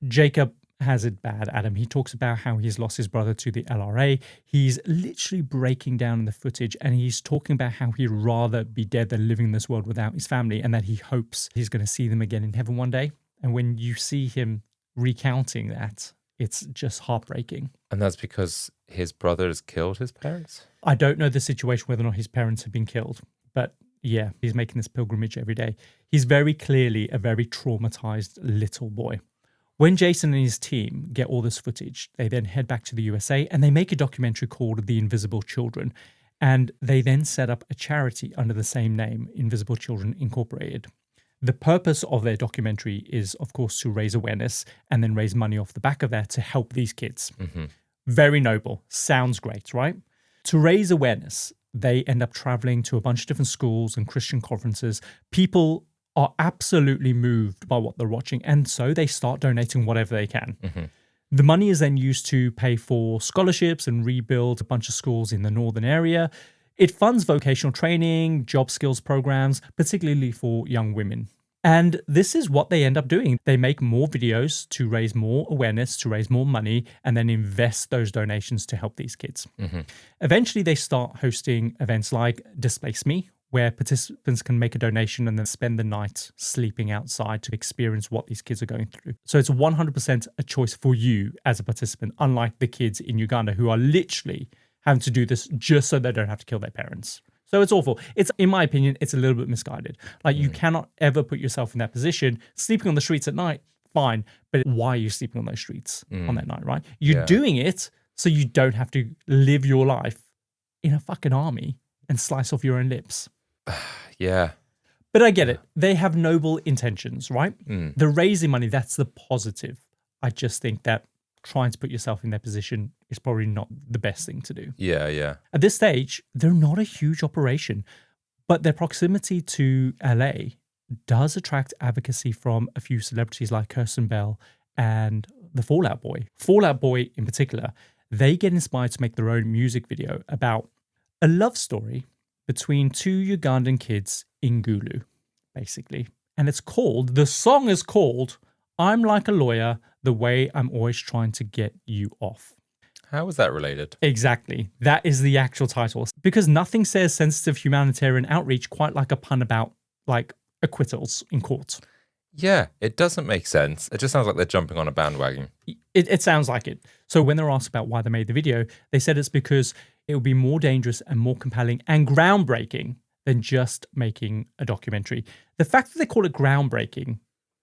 A: Jacob has it bad, Adam. He talks about how he's lost his brother to the LRA. He's literally breaking down in the footage, and he's talking about how he'd rather be dead than living in this world without his family, and that he hopes he's going to see them again in heaven one day. And when you see him recounting that, it's just heartbreaking.
B: And that's because his brother has killed his parents?
A: I don't know the situation, whether or not his parents have been killed, but yeah, he's making this pilgrimage every day. He's very clearly a very traumatized little boy. When Jason and his team get all this footage, they then head back to the USA and they make a documentary called The Invisible Children. And they then set up a charity under the same name, Invisible Children Incorporated. The purpose of their documentary is, of course, to raise awareness and then raise money off the back of that to help these kids. Mm-hmm. Very noble. Sounds great, right? To raise awareness, they end up traveling to a bunch of different schools and Christian conferences. People are absolutely moved by what they're watching, and so they start donating whatever they can. The money is then used to pay for scholarships and rebuild a bunch of schools in the northern area. It funds vocational training, job skills programs, particularly for young women. And this is what they end up doing. They make more videos to raise more awareness, to raise more money, and then invest those donations to help these kids. Eventually, they start hosting events like Displace Me, where participants can make a donation and then spend the night sleeping outside to experience what these kids are going through. So it's 100% a choice for you as a participant, unlike the kids in Uganda who are literally having to do this just so they don't have to kill their parents. So it's awful. It's, in my opinion, it's a little bit misguided. Like, you cannot ever put yourself in that position. Sleeping on the streets at night, fine. But why are you sleeping on those streets on that night, right? You're doing it so you don't have to live your life in a fucking army and slice off your own lips.
B: Yeah.
A: But I get it. They have noble intentions, right? They're raising money. That's the positive. I just think that trying to put yourself in their position is probably not the best thing to do.
B: Yeah.
A: At this stage, they're not a huge operation, but their proximity to LA does attract advocacy from a few celebrities like Kirsten Bell and the Fall Out Boy. Fall Out Boy in particular, they get inspired to make their own music video about a love story between two Ugandan kids in Gulu, basically. And the song is called I'm Like a Lawyer, the Way I'm Always Trying to Get You Off.
B: How is that related?
A: Exactly. That is the actual title. Because nothing says sensitive humanitarian outreach quite like a pun about, like, acquittals in court.
B: Yeah, it doesn't make sense. It just sounds like they're jumping on a bandwagon.
A: It sounds like it. So when they're asked about why they made the video, they said it's because it would be more dangerous and more compelling and groundbreaking than just making a documentary. The fact that they call it groundbreaking,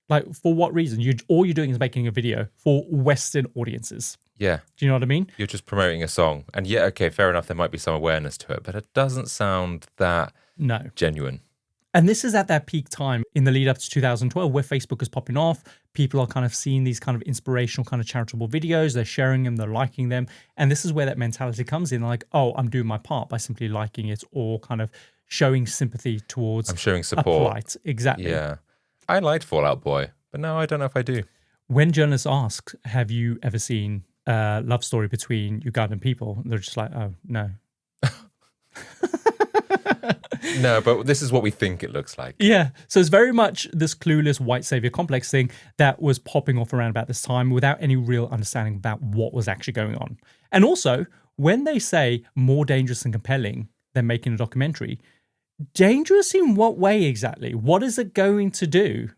A: like, for what reason? All you're doing is making a video for Western audiences.
B: Yeah.
A: Do you know what I mean?
B: You're just promoting a song. And yeah, okay, fair enough, there might be some awareness to it, but it doesn't sound that genuine.
A: And this is at that peak time in the lead up to 2012 where Facebook is popping off. People are kind of seeing these kind of inspirational kind of charitable videos. They're sharing them, they're liking them. And this is where that mentality comes in, like, oh, I'm doing my part by simply liking it or kind of showing sympathy towards
B: I'm showing support.
A: A plight. Exactly.
B: Yeah. I liked Fall Out Boy, but now I don't know if I do.
A: When journalists ask, have you ever seen a love story between Ugandan people? They're just like, oh, no.
B: No, but this is what we think it looks like.
A: Yeah. So it's very much this clueless white savior complex thing that was popping off around about this time without any real understanding about what was actually going on. And also, when they say more dangerous and compelling than making a documentary, dangerous in what way exactly? What is it going to do?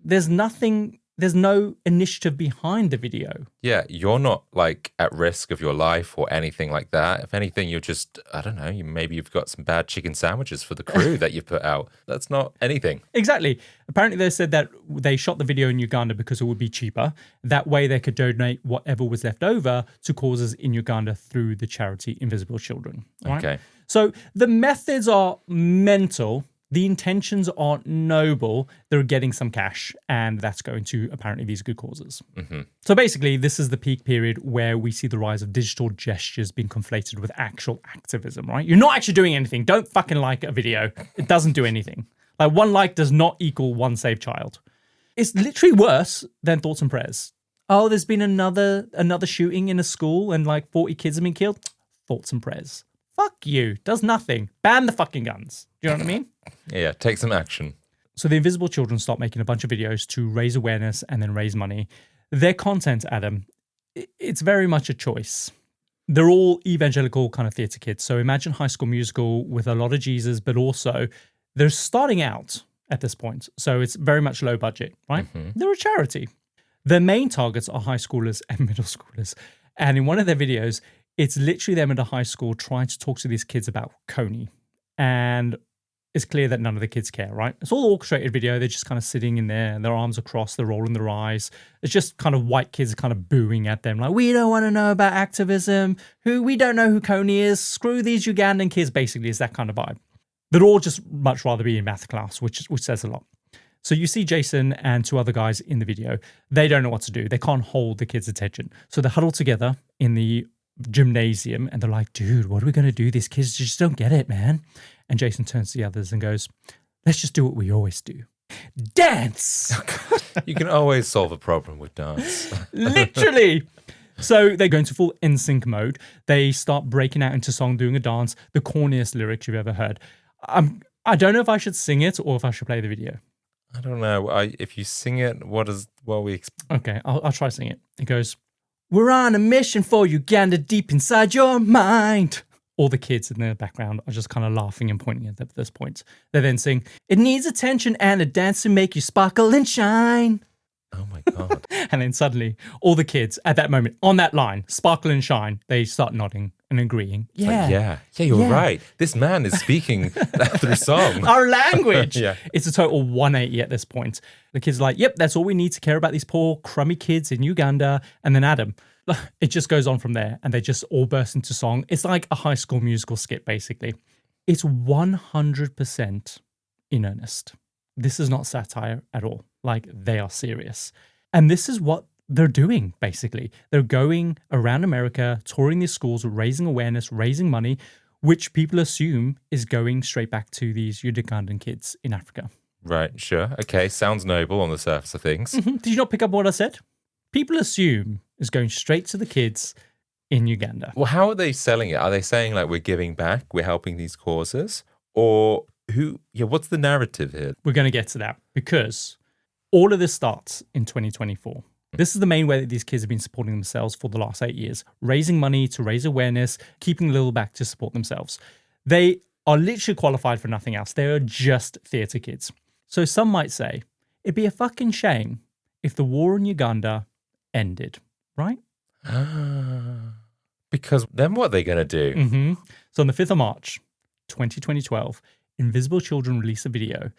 A: There's no initiative behind the video.
B: Yeah, you're not like at risk of your life or anything like that. If anything, you're just, I don't know, maybe you've got some bad chicken sandwiches for the crew that you put out. That's not anything.
A: Exactly. Apparently they said that they shot the video in Uganda because it would be cheaper. That way they could donate whatever was left over to causes in Uganda through the charity Invisible Children. Right?
B: Okay.
A: So the methods are mental. The intentions are noble. They're getting some cash, and that's going to apparently these good causes. So basically, this is the peak period where we see the rise of digital gestures being conflated with actual activism, right? You're not actually doing anything. Don't fucking like a video. It doesn't do anything. Like, one like does not equal one saved child. It's literally worse than thoughts and prayers. Oh, there's been another shooting in a school and like 40 kids have been killed. Thoughts and prayers. Fuck you. Does nothing. Ban the fucking guns. Do you know what I mean?
B: Yeah, take some action.
A: So the Invisible Children start making a bunch of videos to raise awareness and then raise money. Their content, Adam, it's very much a choice. They're all evangelical kind of theatre kids. So imagine High School Musical with a lot of Jesus, but also they're starting out at this point. So it's very much low budget, right? They're a charity. Their main targets are high schoolers and middle schoolers. And in one of their videos, it's literally them at a high school trying to talk to these kids about Kony. And it's clear that none of the kids care, right? It's all orchestrated video. They're just kind of sitting in there, their arms are crossed, they're rolling their eyes. It's just kind of white kids kind of booing at them, like, we don't want to know about activism. We don't know who Kony is. Screw these Ugandan kids, basically, is that kind of vibe. They'd all just much rather be in math class, which says a lot. So you see Jason and two other guys in the video. They don't know what to do. They can't hold the kids' attention. So they huddle together in the gymnasium, and they're like, dude, what are we going to do? These kids just don't get it, man. And Jason turns to the others and goes, let's just do what we always do. Dance!
B: You can always solve a problem with dance.
A: Literally! So they go into full NSYNC mode. They start breaking out into song, doing a dance, the corniest lyrics you've ever heard. I don't know if I should sing it or if I should play the video.
B: I don't know. If you sing it, what we...
A: Okay, I'll try sing it. It goes, we're on a mission for Uganda deep inside your mind. All the kids in the background are just kind of laughing and pointing at this point. They then sing, it needs attention and a dance to make you sparkle and shine.
B: Oh my God.
A: And then suddenly, all the kids at that moment, on that line, sparkle and shine, they start nodding and agreeing. Yeah.
B: You're right. This man is speaking through song.
A: Our language.
B: Yeah.
A: It's a total 180 at this point. The kids are like, yep, that's all we need to care about these poor, crummy kids in Uganda. And then Adam. It just goes on from there, and they just all burst into song. It's like a High School Musical skit, basically. It's 100% in earnest. This is not satire at all. Like, they are serious. And this is what they're doing, basically. They're going around America, touring these schools, raising awareness, raising money, which people assume is going straight back to these Ugandan kids in Africa.
B: Right, sure. Okay, sounds noble on the surface of things.
A: Mm-hmm. Did you not pick up what I said? People assume is going straight to the kids in Uganda.
B: Well, how are they selling it? Are they saying, like, we're giving back, we're helping these causes? Or what's the narrative here?
A: We're going to get to that because all of this starts in 2024. This is the main way that these kids have been supporting themselves for the last 8 years, raising money to raise awareness, keeping a little back to support themselves. They are literally qualified for nothing else. They are just theatre kids. So some might say, it'd be a fucking shame if the war in Uganda ended, right?
B: Because then what are they going to do?
A: Mm-hmm. So on the 5th of March, 2012, Invisible Children released a video.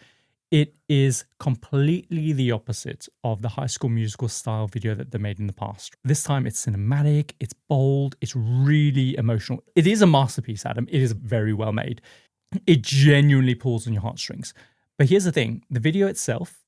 A: It is completely the opposite of the High School Musical style video that they made in the past. This time it's cinematic, it's bold, it's really emotional. It is a masterpiece, Adam. It is very well made. It genuinely pulls on your heartstrings. But here's the thing. The video itself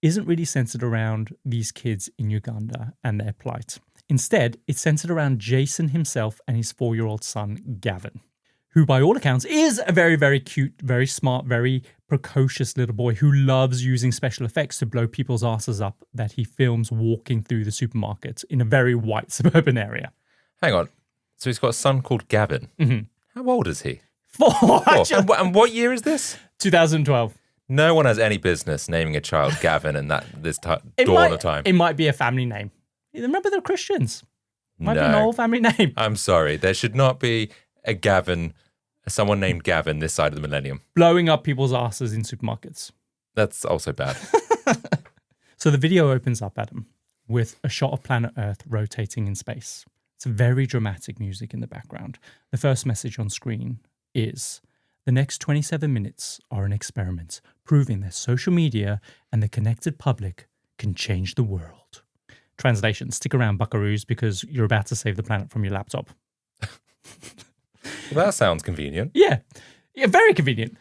A: isn't really centered around these kids in Uganda and their plight. Instead, it's centered around Jason himself and his 4-year-old son, Gavin, who by all accounts is a very, very cute, very smart, very precocious little boy who loves using special effects to blow people's asses up that he films walking through the supermarket in a very white suburban area.
B: Hang on. So he's got a son called Gavin.
A: Mm-hmm.
B: How old is he?
A: 4.
B: And what year is this?
A: 2012.
B: No one has any business naming a child Gavin in this dawn of time.
A: It might be a family name. Remember, they're Christians. Might be an old family name.
B: I'm sorry. There should not be a Gavin, someone named Gavin this side of the millennium.
A: Blowing up people's asses in supermarkets.
B: That's also bad.
A: So the video opens up, Adam, with a shot of planet Earth rotating in space. It's very dramatic music in the background. The first message on screen is, the next 27 minutes are an experiment, proving that social media and the connected public can change the world. Translation, stick around, buckaroos, because you're about to save the planet from your laptop.
B: Well, that sounds convenient.
A: Yeah, very convenient.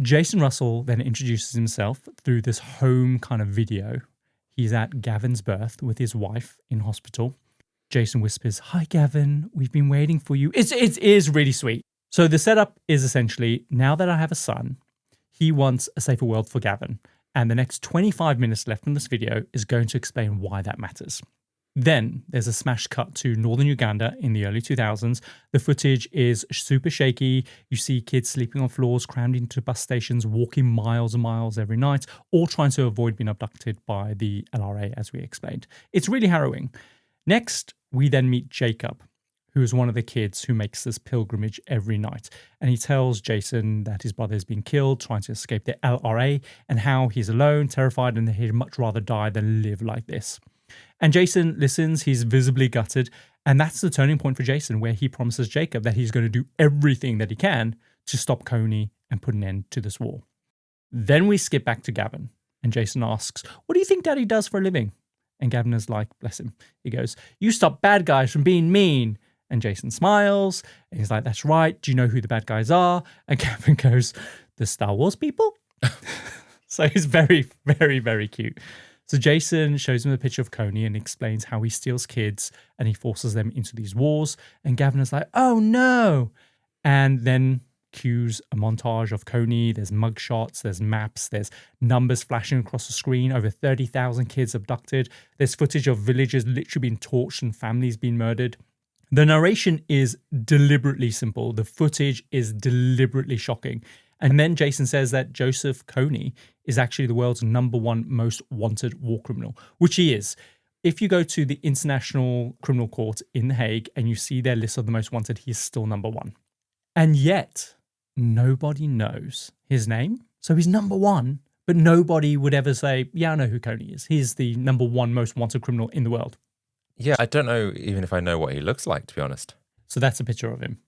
A: Jason Russell then introduces himself through this home kind of video. He's at Gavin's birth with his wife in hospital. Jason whispers, "Hi, Gavin, we've been waiting for you." It is really sweet. So the setup is essentially, now that I have a son, he wants a safer world for Gavin. And the next 25 minutes left in this video is going to explain why that matters. Then there's a smash cut to northern Uganda in the early 2000s. The footage is super shaky. You see kids sleeping on floors, crammed into bus stations, walking miles and miles every night, all trying to avoid being abducted by the LRA, as we explained. It's really harrowing. Next, we then meet Jacob, who is one of the kids who makes this pilgrimage every night. And he tells Jason that his brother has been killed, trying to escape the LRA, and how he's alone, terrified, and he'd much rather die than live like this. And Jason listens, he's visibly gutted, and that's the turning point for Jason, where he promises Jacob that he's going to do everything that he can to stop Kony and put an end to this war. Then we skip back to Gavin, and Jason asks, "What do you think Daddy does for a living?" And Gavin is like, bless him, he goes, "You stop bad guys from being mean." And Jason smiles, and he's like, "That's right. Do you know who the bad guys are?" And Gavin goes, "The Star Wars people?" So he's very, very, very cute. So Jason shows him a picture of Kony and explains how he steals kids and he forces them into these wars. And Gavin is like, oh no. And then cues a montage of Kony. There's mugshots, there's maps, there's numbers flashing across the screen. Over 30,000 kids abducted. There's footage of villages literally being torched and families being murdered. The narration is deliberately simple. The footage is deliberately shocking. And then Jason says that Joseph Kony is actually the world's #1 most wanted war criminal, which he is. If you go to the International Criminal Court in The Hague and you see their list of the most wanted, he is still #1. And yet, nobody knows his name. So he's #1, but nobody would ever say, yeah, I know who Kony is. He's the #1 most wanted criminal in the world.
B: Yeah, I don't know even if I know what he looks like, to be honest.
A: So that's a picture of him.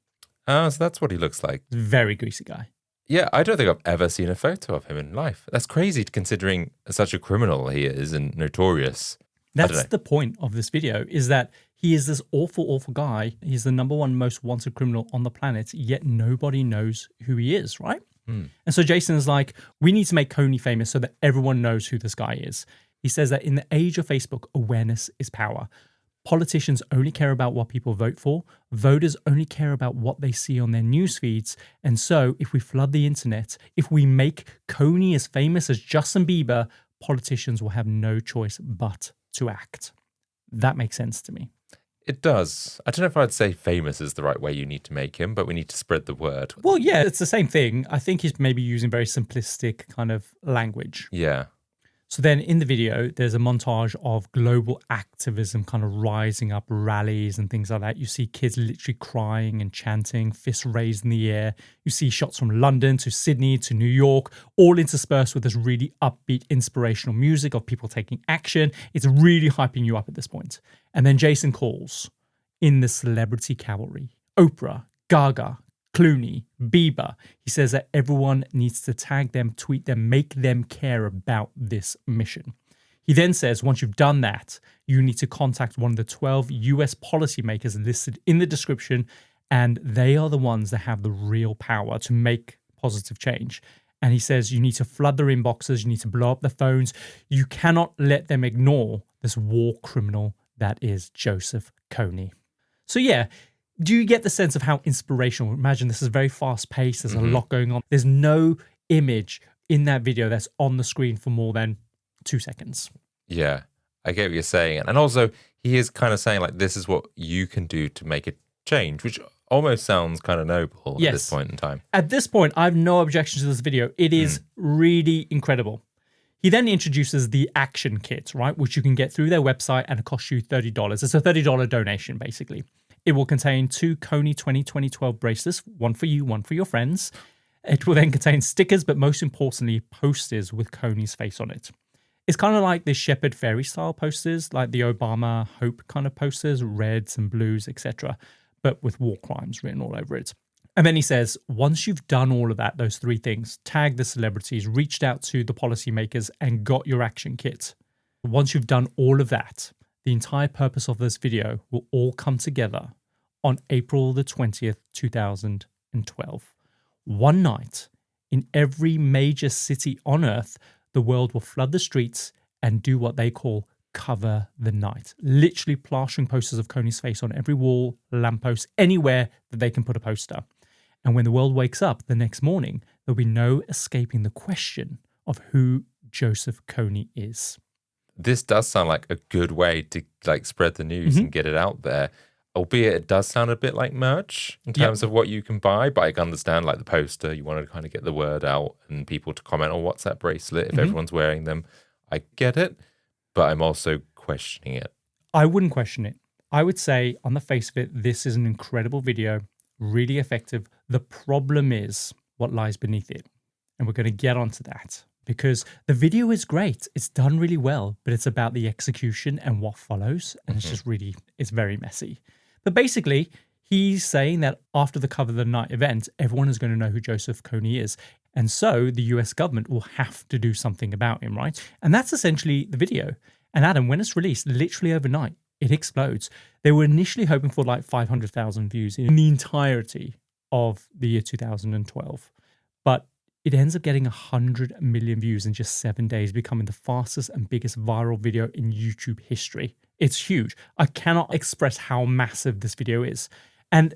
B: Oh, so that's what he looks like.
A: Very greasy guy.
B: Yeah, I don't think I've ever seen a photo of him in life. That's crazy considering such a criminal he is and notorious.
A: That's the point of this video, is that he is this awful, awful guy. He's the #1 most wanted criminal on the planet, yet nobody knows who he is, right? And so Jason is like, we need to make Kony famous so that everyone knows who this guy is. He says that in the age of Facebook, awareness is power. Politicians only care about what people vote for. Voters only care about what they see on their news feeds. And so if we flood the internet, if we make Kony as famous as Justin Bieber, politicians will have no choice but to act. That makes sense to me.
B: It does. I don't know if I'd say famous is the right way you need to make him, but we need to spread the word.
A: Well, yeah, it's the same thing. I think he's maybe using very simplistic kind of language.
B: Yeah.
A: So then in the video, there's a montage of global activism kind of rising up, rallies and things like that. You see kids literally crying and chanting, fists raised in the air. You see shots from London to Sydney to New York, all interspersed with this really upbeat, inspirational music of people taking action. It's really hyping you up at this point. And then Jason calls in the celebrity cavalry, Oprah, Gaga, Clooney, Bieber. He says that everyone needs to tag them, tweet them, make them care about this mission. He then says, once you've done that, you need to contact one of the 12 US policymakers listed in the description, and they are the ones that have the real power to make positive change. And he says you need to flood their inboxes, you need to blow up their phones. You cannot let them ignore this war criminal that is Joseph Kony. So yeah, do you get the sense of how inspirational? Imagine this is very fast paced. There's a lot going on. There's no image in that video that's on the screen for more than 2 seconds.
B: Yeah, I get what you're saying. And also, he is kind of saying, like, this is what you can do to make a change, which almost sounds kind of noble at this point in time. At
A: this point, I have no objection to this video. It is really incredible. He then introduces the action kit, right, which you can get through their website and it costs you $30. It's a $30 donation, basically. It will contain 2 Kony 2012 bracelets, one for you, one for your friends. It will then contain stickers, but most importantly, posters with Kony's face on it. It's kind of like the Shepherd Fairy style posters, like the Obama Hope kind of posters, reds and blues, etc., but with war crimes written all over it. And then he says, once you've done all of that, those 3 things, tagged the celebrities, reached out to the policymakers, and got your action kit, once you've done all of that, the entire purpose of this video will all come together on April the 20th, 2012. One night, in every major city on Earth, the world will flood the streets and do what they call cover the night. Literally plastering posters of Kony's face on every wall, lamppost, anywhere that they can put a poster. And when the world wakes up the next morning, there'll be no escaping the question of who Joseph Kony is.
B: This does sound like a good way to like spread the news and get it out there. Albeit it does sound a bit like merch in terms of what you can buy, but I can understand like the poster, you want to kind of get the word out and people to comment on what's that bracelet if everyone's wearing them. I get it, but I'm also questioning it.
A: I wouldn't question it. I would say on the face of it, this is an incredible video, really effective. The problem is what lies beneath it. And we're going to get onto that. Because the video is great. It's done really well, but it's about the execution and what follows. And it's just really, it's very messy. But basically, he's saying that after the Cover the Night event, everyone is going to know who Joseph Kony is. And so the US government will have to do something about him, right? And that's essentially the video. And Adam, when it's released, literally overnight, it explodes. They were initially hoping for like 500,000 views in the entirety of the year 2012. But It ends up getting 100 million views in just 7 days, becoming the fastest and biggest viral video in YouTube history. It's huge. I cannot express how massive this video is. And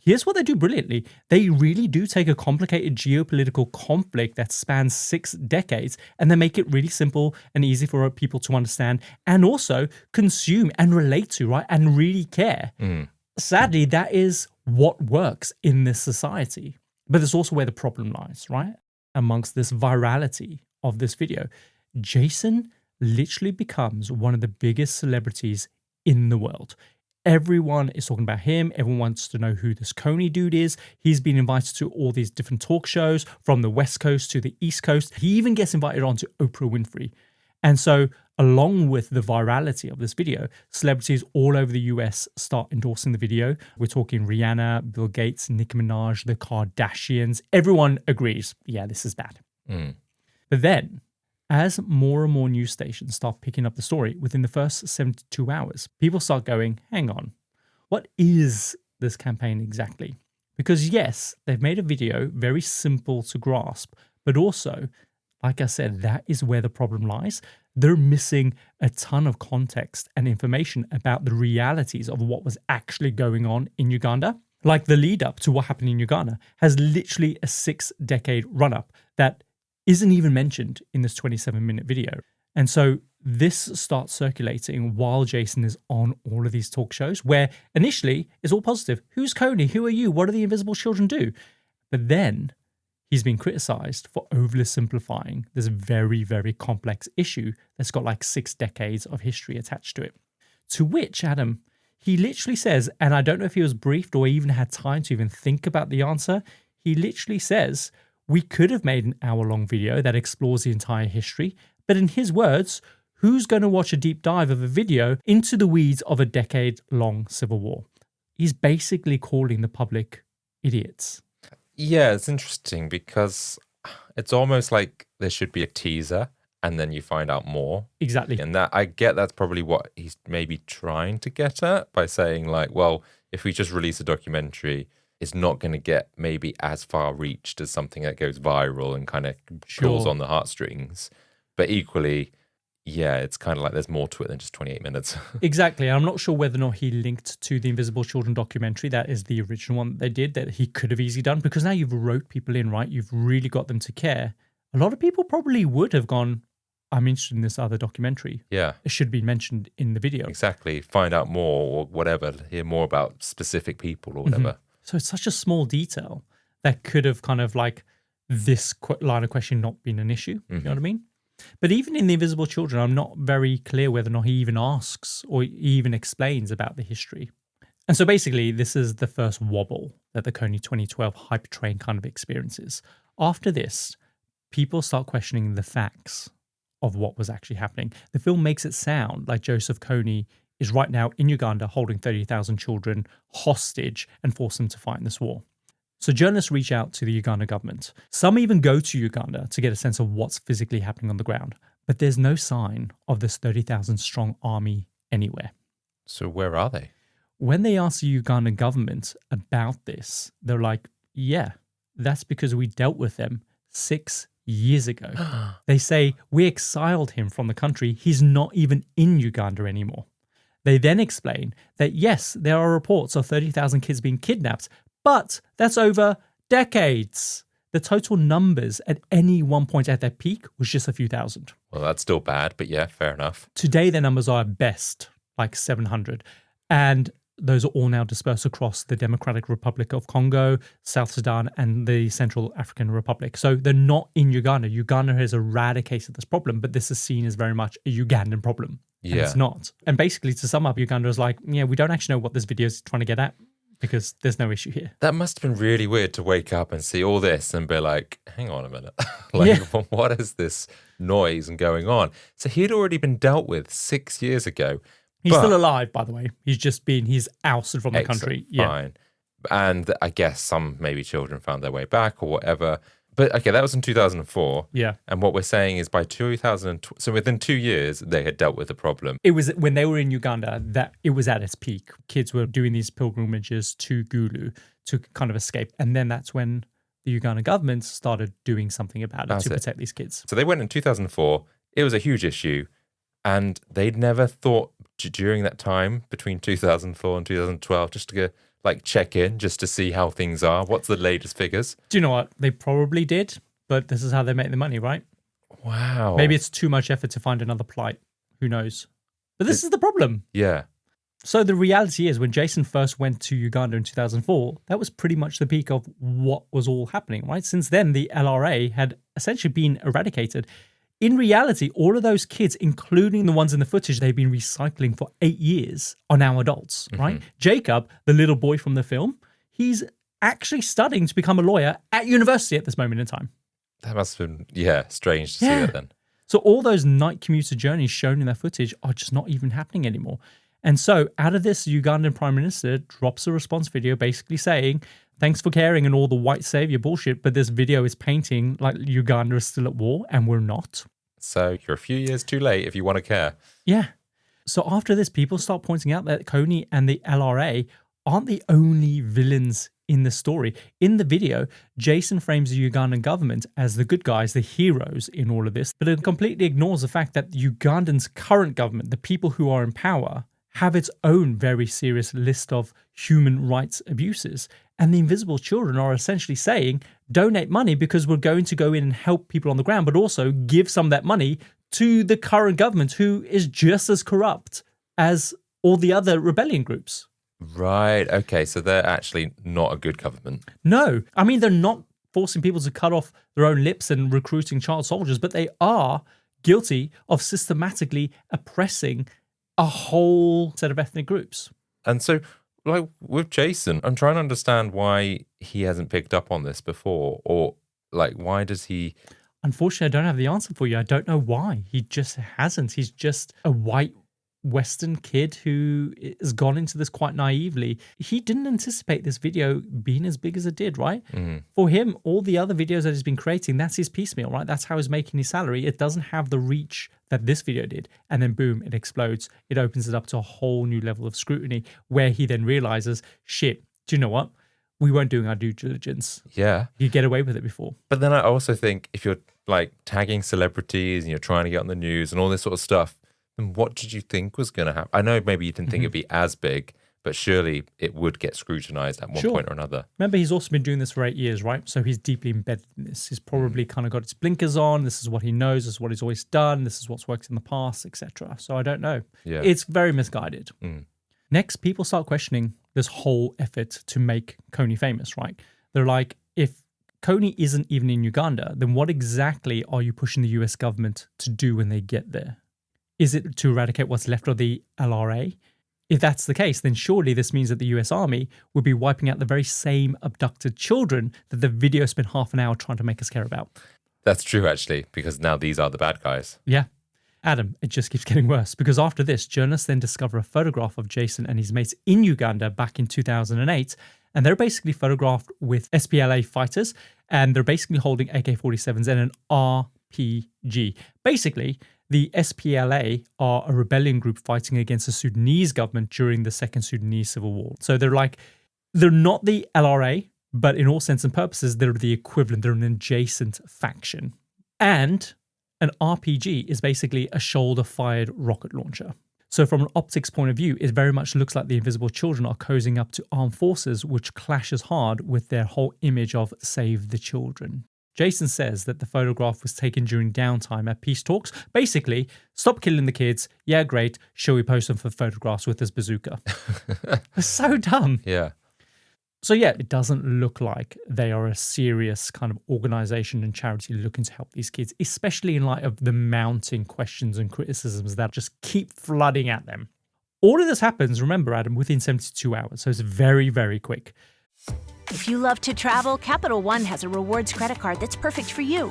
A: here's what they do brilliantly. They really do take a complicated geopolitical conflict that spans 6 decades and they make it really simple and easy for people to understand and also consume and relate to, right? And really care. Sadly, that is what works in this society. But it's also where the problem lies, right? Amongst this virality of this video, Jason literally becomes one of the biggest celebrities in the world. Everyone is talking about him. Everyone wants to know who this Kony dude is. He's been invited to all these different talk shows from the West Coast to the East Coast. He even gets invited on to Oprah Winfrey. And so along with the virality of this video, celebrities all over the US start endorsing the video. We're talking Rihanna, Bill Gates, Nicki Minaj, the Kardashians. Everyone agrees, yeah, this is bad. But then, as more and more news stations start picking up the story, within the first 72 hours, people start going, hang on, what is this campaign exactly? Because yes, they've made a video very simple to grasp, but also, like I said, that is where the problem lies. They're missing a ton of context and information about the realities of what was actually going on in Uganda. Like the lead up to what happened in Uganda has literally a 6-decade run up that isn't even mentioned in this 27-minute video. And so this starts circulating while Jason is on all of these talk shows where initially it's all positive. Who's Kony? Who are you? What do the invisible children do? But then he's been criticized for overly simplifying this very, very complex issue that's got like 6 decades of history attached to it. To which, Adam, he literally says, and I don't know if he was briefed or even had time to even think about the answer, he literally says, we could have made an hour-long video that explores the entire history, but in his words, who's going to watch a deep dive of a video into the weeds of a decade-long civil war? He's basically calling the public idiots.
B: Yeah, it's interesting because it's almost like there should be a teaser and then you find out more.
A: Exactly.
B: And that I get that's probably what he's maybe trying to get at by saying like, well, if we just release a documentary, it's not going to get maybe as far reached as something that goes viral and kind of pulls on the heartstrings. But equally, yeah, it's kind of like there's more to it than just 28 minutes.
A: Exactly. I'm not sure whether or not he linked to the Invisible Children documentary. That is the original one that they did that he could have easily done because now you've wrote people in, right? You've really got them to care. A lot of people probably would have gone, I'm interested in this other documentary.
B: Yeah.
A: It should be mentioned in the video.
B: Exactly. Find out more or whatever, hear more about specific people or whatever.
A: So it's such a small detail that could have kind of like this line of question not been an issue. You know what I mean? But even in The Invisible Children, I'm not very clear whether or not he even asks or he even explains about the history. And so basically, this is the first wobble that the Kony 2012 hype train kind of experiences. After this, people start questioning the facts of what was actually happening. The film makes it sound like Joseph Kony is right now in Uganda holding 30,000 children hostage and force them to fight in this war. So journalists reach out to the Uganda government. Some even go to Uganda to get a sense of what's physically happening on the ground. But there's no sign of this 30,000 strong army anywhere.
B: So where are they?
A: When they ask the Ugandan government about this, they're like, yeah, that's because we dealt with them 6 years ago. They say, we exiled him from the country. He's not even in Uganda anymore. They then explain that yes, there are reports of 30,000 kids being kidnapped, but that's over decades. The total numbers at any one point at their peak was just a few thousand.
B: Well, that's still bad, but yeah, fair enough.
A: Today, their numbers are at best like 700. And those are all now dispersed across the Democratic Republic of Congo, South Sudan, and the Central African Republic. So they're not in Uganda. Uganda has eradicated this problem, but this is seen as very much a Ugandan problem. And it's not. And basically, to sum up, Uganda is like, yeah, we don't actually know what this video is trying to get at because there's no issue here.
B: That must have been really weird to wake up and see all this and be like, hang on a minute. What is this noise and going on? So he'd already been dealt with 6 years ago.
A: He's still alive, by the way. He's ousted from the country. Yeah.
B: Fine. And I guess some maybe children found their way back or whatever. But okay, that was in 2004.
A: Yeah.
B: And what we're saying is by 2000, so within 2 years, they had dealt with the problem.
A: It was when they were in Uganda that it was at its peak. Kids were doing these pilgrimages to Gulu to kind of escape. And then that's when the Ugandan government started doing something about it to protect these kids.
B: So they went in 2004. It was a huge issue. And they'd never thought during that time between 2004 and 2012 just to go, like, check in, just to see how things are. What's the latest figures?
A: Do you know what? They probably did, but this is how they make the money, right?
B: Wow.
A: Maybe it's too much effort to find another plight. Who knows? But this is the problem.
B: Yeah.
A: So the reality is when Jason first went to Uganda in 2004, that was pretty much the peak of what was all happening, right? Since then, the LRA had essentially been eradicated. In reality, all of those kids, including the ones in the footage they've been recycling for 8 years, are now adults, right? Jacob, the little boy from the film, he's actually studying to become a lawyer at university at this moment in time.
B: That must have been, strange to see that then.
A: So all those night commuter journeys shown in their footage are just not even happening anymore. And so out of this, Ugandan Prime Minister drops a response video basically saying, thanks for caring and all the white savior bullshit, but this video is painting like Uganda is still at war, and we're not.
B: So you're a few years too late if you want to care.
A: Yeah. So after this, people start pointing out that Kony and the LRA aren't the only villains in the story. In the video, Jason frames the Ugandan government as the good guys, the heroes in all of this, but it completely ignores the fact that Ugandan's current government, the people who are in power, have its own very serious list of human rights abuses. And the invisible children are essentially saying, donate money because we're going to go in and help people on the ground, but also give some of that money to the current government who is just as corrupt as all the other rebellion groups.
B: Right. Okay. So they're actually not a good government.
A: No. I mean, they're not forcing people to cut off their own lips and recruiting child soldiers, but they are guilty of systematically oppressing a whole set of ethnic groups.
B: And so, like with Jason, I'm trying to understand why he hasn't picked up on this before, or like, why does he?
A: Unfortunately, I don't have the answer for you. I don't know why. He just hasn't. He's just a white Western kid who has gone into this quite naively. He didn't anticipate this video being as big as it did, right? For him, all the other videos that he's been creating, that's his piecemeal, right? That's how he's making his salary. It doesn't have the reach that this video did. And then boom, it explodes. It opens it up to a whole new level of scrutiny where he then realizes, shit, do you know what? We weren't doing our due diligence.
B: Yeah.
A: You get away with it before.
B: But then I also think if you're like tagging celebrities and you're trying to get on the news and all this sort of stuff, then what did you think was going to happen? I know maybe you didn't think it'd be as big, but surely it would get scrutinized at one point or another.
A: Remember, he's also been doing this for 8 years, right? So he's deeply embedded in this. He's probably kind of got his blinkers on. This is what he knows. This is what he's always done. This is what's worked in the past, etc. So I don't know.
B: Yeah.
A: It's very misguided. Next, people start questioning this whole effort to make Kony famous, right? They're like, if Kony isn't even in Uganda, then what exactly are you pushing the US government to do when they get there? Is it to eradicate what's left of the LRA? If that's the case, then surely this means that the US Army would be wiping out the very same abducted children that the video spent half an hour trying to make us care about.
B: That's true, actually, because now these are the bad guys.
A: Yeah. Adam, it just keeps getting worse, because after this, journalists then discover a photograph of Jason and his mates in Uganda back in 2008, and they're basically photographed with SPLA fighters, and they're basically holding AK-47s and an RPG. Basically, the SPLA are a rebellion group fighting against the Sudanese government during the Second Sudanese Civil War. So they're not the LRA, but in all sense and purposes, they're the equivalent. They're an adjacent faction. And an RPG is basically a shoulder-fired rocket launcher. So from an optics point of view, it very much looks like the invisible children are cozying up to armed forces, which clashes hard with their whole image of save the children. Jason says that the photograph was taken during downtime at peace talks. Basically, stop killing the kids. Yeah, great. Shall we post them for photographs with his bazooka? It's so dumb.
B: Yeah.
A: So yeah, it doesn't look like they are a serious kind of organization and charity looking to help these kids, especially in light of the mounting questions and criticisms that just keep flooding at them. All of this happens, remember, Adam, within 72 hours. So it's very, very quick.
C: If you love to travel, Capital One has a rewards credit card that's perfect for you.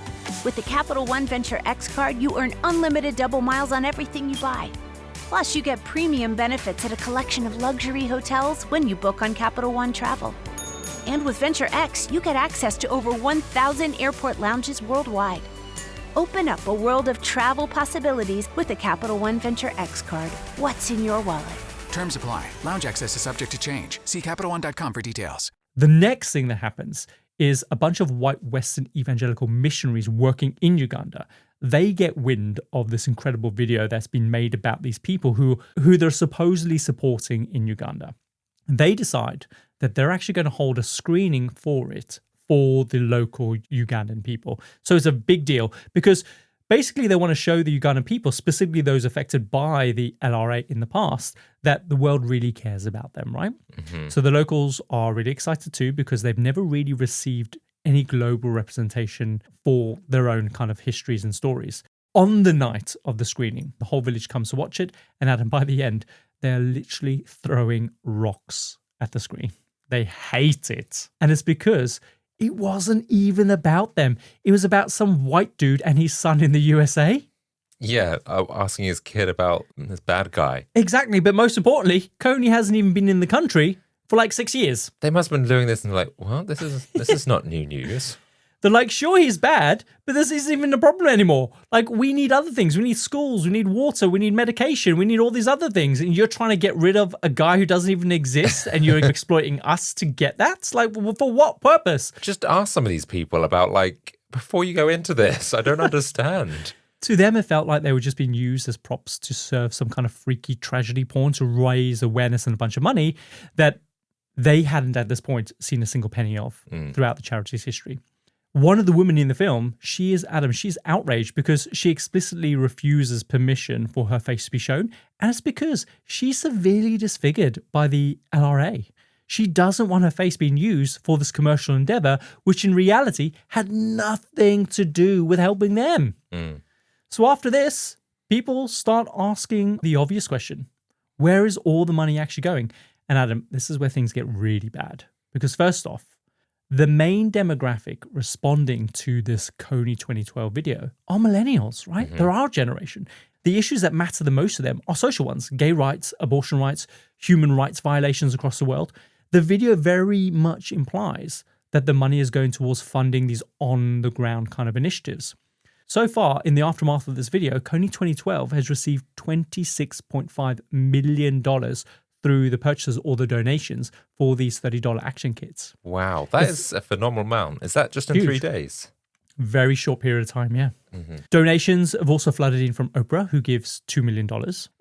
C: With the Capital One Venture X card, you earn unlimited double miles on everything you buy. Plus, you get premium benefits at a collection of luxury hotels when you book on Capital One Travel. And with Venture X, you get access to over 1,000 airport lounges worldwide. Open up a world of travel possibilities with the Capital One Venture X card. What's in your wallet?
D: Terms apply. Lounge access is subject to change. See CapitalOne.com for details.
A: The next thing that happens is a bunch of white Western evangelical missionaries working in Uganda. They get wind of this incredible video that's been made about these people who they're supposedly supporting in Uganda. They decide that they're actually going to hold a screening for it for the local Ugandan people. So it's a big deal because basically they want to show the Ugandan people, specifically those affected by the LRA in the past, that the world really cares about them, right? Mm-hmm. So the locals are really excited too because they've never really received any global representation for their own kind of histories and stories. On the night of the screening, the whole village comes to watch it, and Adam, by the end, they're literally throwing rocks at the screen. They hate it. And it's because it wasn't even about them. It was about some white dude and his son in the USA.
B: Yeah, asking his kid about this bad guy.
A: Exactly, but most importantly, Kony hasn't even been in the country for like 6 years.
B: They must have been doing this and they're like, well, this is not new news.
A: They're like, sure, he's bad, but this isn't even a problem anymore. Like, we need other things. We need schools. We need water. We need medication. We need all these other things. And you're trying to get rid of a guy who doesn't even exist and you're exploiting us to get that? Like, for what purpose?
B: Just ask some of these people about, like, before you go into this. I don't understand.
A: To them, it felt like they were just being used as props to serve some kind of freaky tragedy porn to raise awareness and a bunch of money that they hadn't at this point seen a single penny of throughout the charity's history. One of the women in the film, she's outraged because she explicitly refuses permission for her face to be shown. And it's because she's severely disfigured by the LRA. She doesn't want her face being used for this commercial endeavor, which in reality had nothing to do with helping them. So after this, people start asking the obvious question, where is all the money actually going? And Adam, this is where things get really bad. Because first off, the main demographic responding to this Kony 2012 video are millennials, right? They're our generation. The issues that matter the most to them are social ones: gay rights, abortion rights, human rights violations across the world. The video very much implies that the money is going towards funding these on-the-ground kind of initiatives. So far, in the aftermath of this video, Kony 2012 has received $26.5 million through the purchases or the donations for these $30 action kits.
B: Wow, that is a phenomenal amount. Is that just in 3 days?
A: Very short period of time, yeah. Donations have also flooded in from Oprah, who gives $2 million.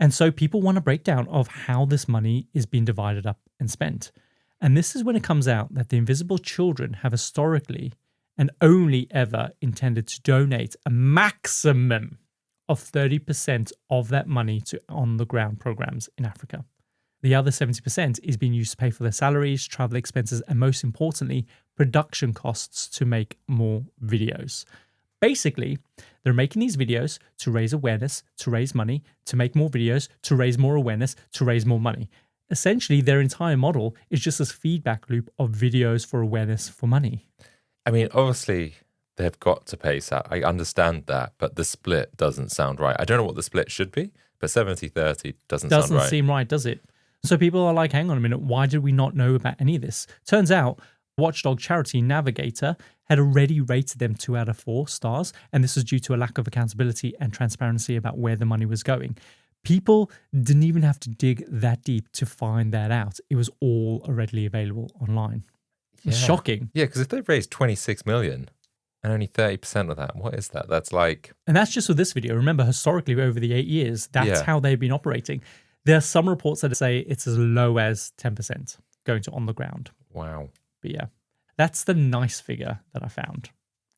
A: And so people want a breakdown of how this money is being divided up and spent. And this is when it comes out that the Invisible Children have historically and only ever intended to donate a maximum of 30% of that money to on-the-ground programs in Africa. The other 70% is being used to pay for their salaries, travel expenses, and most importantly, production costs to make more videos. Basically, they're making these videos to raise awareness, to raise money, to make more videos, to raise more awareness, to raise more money. Essentially, their entire model is just this feedback loop of videos for awareness for money.
B: I mean, obviously, they've got to pay that. I understand that, but the split doesn't sound right. I don't know what the split should be, but 70-30 doesn't sound right.
A: Doesn't seem right, does it? So people are like, hang on a minute, why did we not know about any of this? Turns out, watchdog charity Navigator had already rated them 2 out of 4 stars, and this was due to a lack of accountability and transparency about where the money was going. People didn't even have to dig that deep to find that out. It was all readily available online. It's shocking.
B: Yeah, because if they've raised 26 million and only 30% of that, what is that? That's like...
A: And that's just for this video. Remember, historically, over the 8 years, that's how they've been operating. There are some reports that say it's as low as 10% going to on the ground.
B: Wow.
A: But yeah, that's the nice figure that I found.